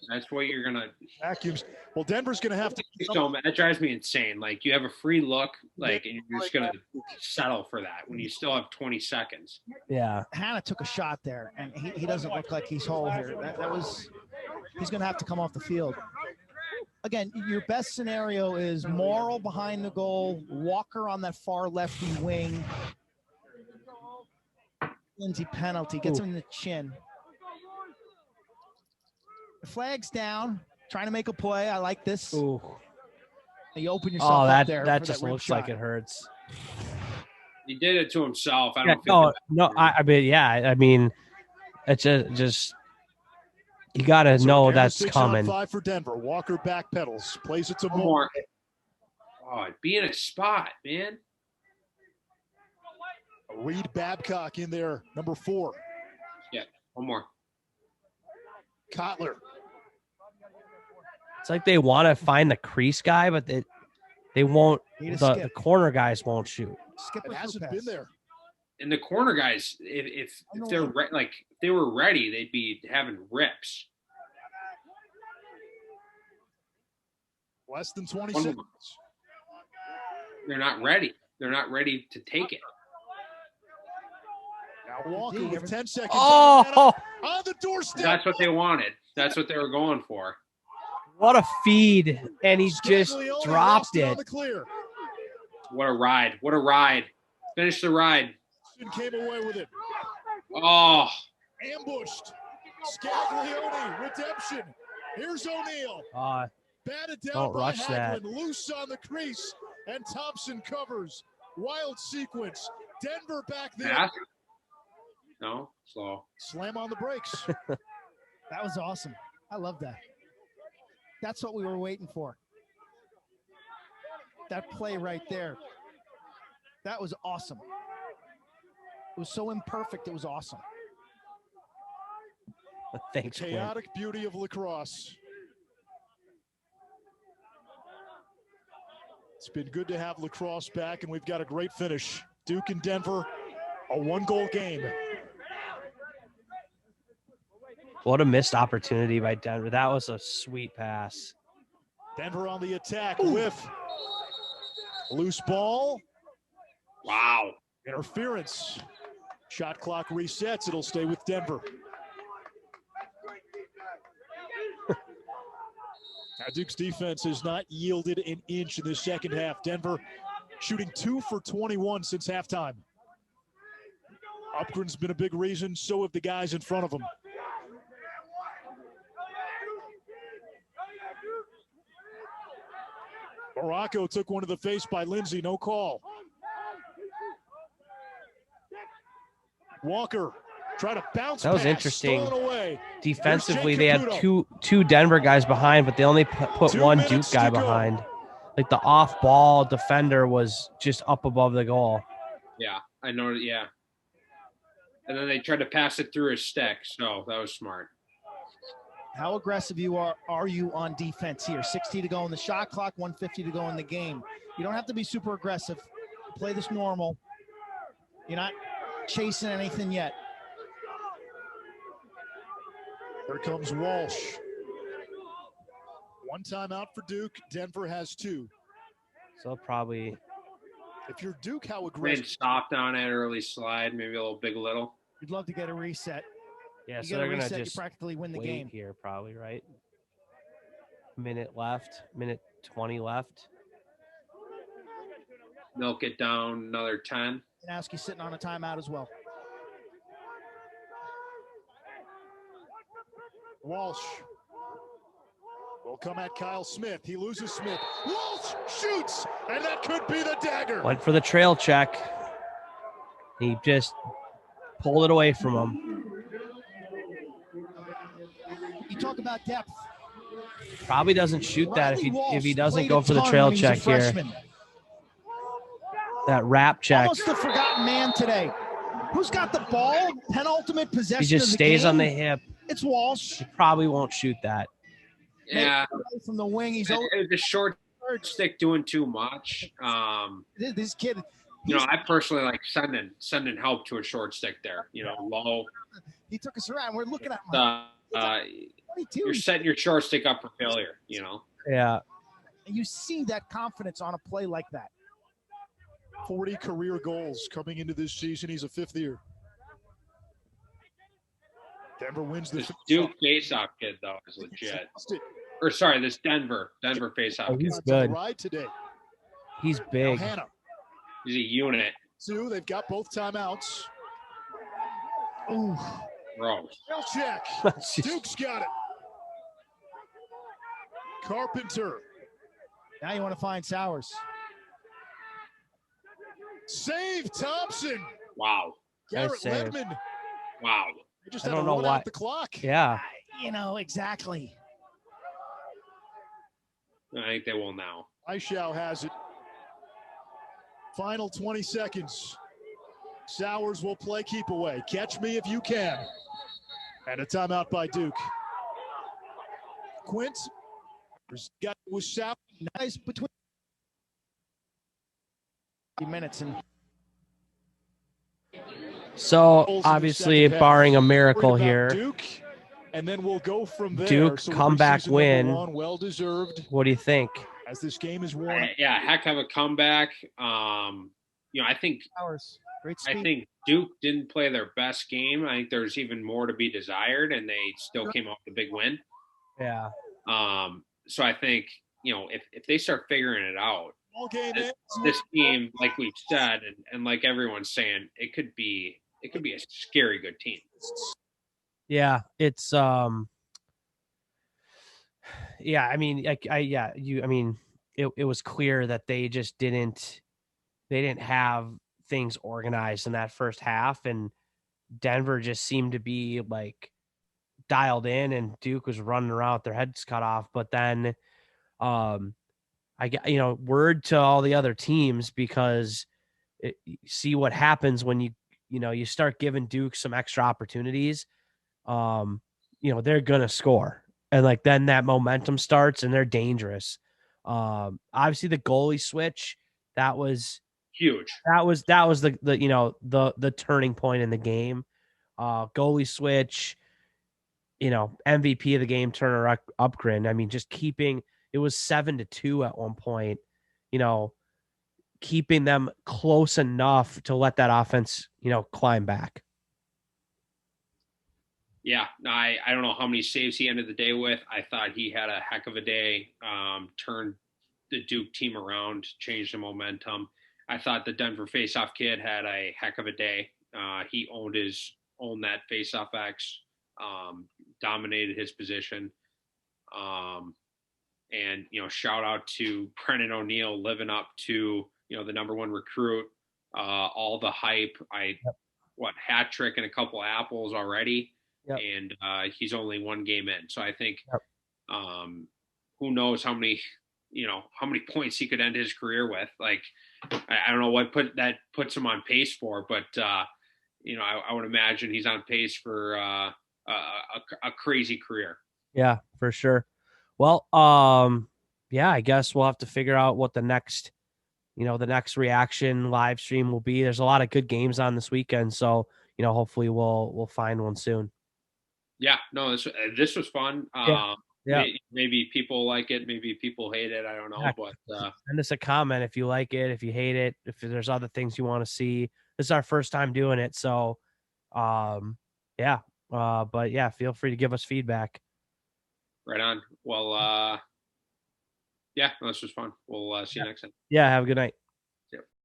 That's what you're gonna. vacuums. Well, Denver's going to have to. So that drives me insane. Like you have a free look, like, and you're just gonna settle for that when you still have 20 seconds. Yeah. Hannah took a shot there, and he doesn't look like he's whole here. That was he's going to have to come off the field. Again, your best scenario is Morrill behind the goal, Walker on that far lefty wing. Lindsay penalty gets him in the chin. The flag's down, trying to make a play. I like this. Ooh. You open yourself Oh, up that there. that for just rib looks like shot. it hurts. He did it to himself. I Yeah, don't think. no. I mean, yeah. I mean, it's just you got to So know again, that's 6 on coming. 5 for Denver. Walker back pedals. Plays it to One Moore. more. Oh, be in a spot, man. Reed Babcock in there. Number 4. One more. Kotler. It's like they want to find the crease guy, but they won't. Need a The skip. corner guys won't shoot. Skip It a hasn't pass. been there. And the corner guys, if they're if they were ready, they'd be having rips. Less than 20 One seconds. more. They're not ready. They're not ready to take it. Now Walker D, with 10 seconds Oh, on the doorstep. That's what they wanted. That's what they were going for. what a feed. And he just Scaglione dropped lost on it. the clear. What a ride. What a ride. Finish the ride. Came away with it. Oh, Ambushed. Scaglione, redemption. Here's O'Neill. Batted down Don't by rush that. Hagelin. Loose on the crease. And Thompson covers. Wild sequence. Denver back there. pass? No, slow. Slam on the brakes. That was awesome. I love that. That's what we were waiting for. That play right there. That was awesome. It was so imperfect. It was awesome. Thanks, Quinn. Chaotic beauty of lacrosse. It's been good to have lacrosse back, and we've got a great finish. Duke and Denver, a 1-goal game. What a missed opportunity by Denver. That was a sweet pass. Denver on the attack with loose ball. Wow. Interference. Shot clock resets. It'll stay with Denver. Now Duke's defense has not yielded an inch in the second half. Denver shooting 2 for 21 since halftime. Upgren's been a big reason. So have the guys in front of him. Morocco took one to the face by Lindsay. No call. Walker try to bounce. That was pass, interesting. away. Defensively, they had two Denver guys behind, but they only put one Duke guy behind. Like the off-ball defender was just up above the goal. Yeah, I know. Yeah. And then they tried to pass it through his stick, so that was smart. How aggressive are you on defense here? 60 to go in the shot clock, 150 to go in the game. You don't have to be super aggressive. Play this normal. You're not chasing anything yet. Here comes Walsh. One timeout for Duke. Denver has 2. So probably. If you're Duke, how Maybe aggressive? stopped on it, early slide, maybe a little big little. You'd love to get a reset. Yeah, You so get they're a gonna reset, just you practically win the wait game. here, probably, right? Minute left. Minute 20 left. Milk it down another 10. Janowski sitting on a timeout as well. Walsh will come at Kyle Smith. He loses Smith. Walsh shoots, and that could be the dagger. Went for the trail check. He just pulled it away from him. You talk about depth. Probably doesn't shoot that Riley Walsh if he doesn't played go a for the ton trail when he was a check here. freshman. That wrap check. Almost the forgotten man today. Who's got the ball? Penultimate possession. He just of the stays game. on the hip. It's Walsh. He probably won't shoot that. Yeah. From the wing, he's The short stick doing too much. This kid. You know, I personally like sending help to a short stick there. You know, low. He took us around. We're looking at him. You're setting your short stick up for failure. You know. Yeah. And you see that confidence on a play like that. 40 career goals coming into this season. He's a 5th year. Denver wins the Duke faceoff kid though is legit. Or sorry, this Denver faceoff. Oh, he's kid. good. Ride today. He's big. Hannah. He's a unit. 2. They've got both timeouts. Ooh. Gross. Bell check. Duke's got it. Carpenter. Now you want to find Sowers. Save Thompson. Wow. Garrett save. Ledman. Wow. They just I had don't to know run why. out the clock. Yeah. You know, exactly. I think they will now. Aishau has it. Final 20 seconds. Sowers will play keep away. Catch me if you can. And a timeout by Duke. Quint got with Sowers. Nice between minutes and So obviously, barring a miracle here, Duke, and then we'll go from there. Duke So comeback win. Well deserved. What do you think? As this game is won. Yeah, heck of a comeback. You know, I think Sowers. Great speed. I think Duke didn't play their best game. I think there's even more to be desired, and they still came up with a big win. Yeah. So I think, you know, if they start figuring it out, All game this team, like we've said, and like everyone's saying, it could be a scary good team. Yeah, it's yeah, I mean, it was clear that they just didn't have things organized in that first half, and Denver just seemed to be like dialed in, and Duke was running around with their heads cut off. But then I get, word to all the other teams, because see what happens when you start giving Duke some extra opportunities. they're gonna score, and like then that momentum starts and they're dangerous. Obviously the goalie switch, that was huge. That was the turning point in the game. Goalie switch, MVP of the game, Turner Upgren. I mean, just keeping it was 7-2 at one point. Keeping them close enough to let that offense, climb back. Yeah, I don't know how many saves he ended the day with. I thought he had a heck of a day. Turned the Duke team around, changed the momentum. I thought the Denver faceoff kid had a heck of a day. He owned that faceoff X, dominated his position. And shout out to Brennan O'Neill living up to the number one recruit. All the hype. Hat trick and a couple apples already. Yep. And he's only one game in. So I think who knows how many points he could end his career with. Like, I don't know what puts him on pace for, but I would imagine he's on pace for a crazy career. Yeah, for sure. Well, yeah, I guess we'll have to figure out what the next reaction live stream will be. There's a lot of good games on this weekend, so hopefully we'll find one soon. Yeah, no, this was fun. Yeah. Maybe people like it, maybe people hate it. I don't know, but send us a comment if you like it, if you hate it, if there's other things you want to see. This is our first time doing it, so yeah. But yeah, feel free to give us feedback. Right on. Well, yeah, this was fun. We'll see you next time. Yeah, have a good night.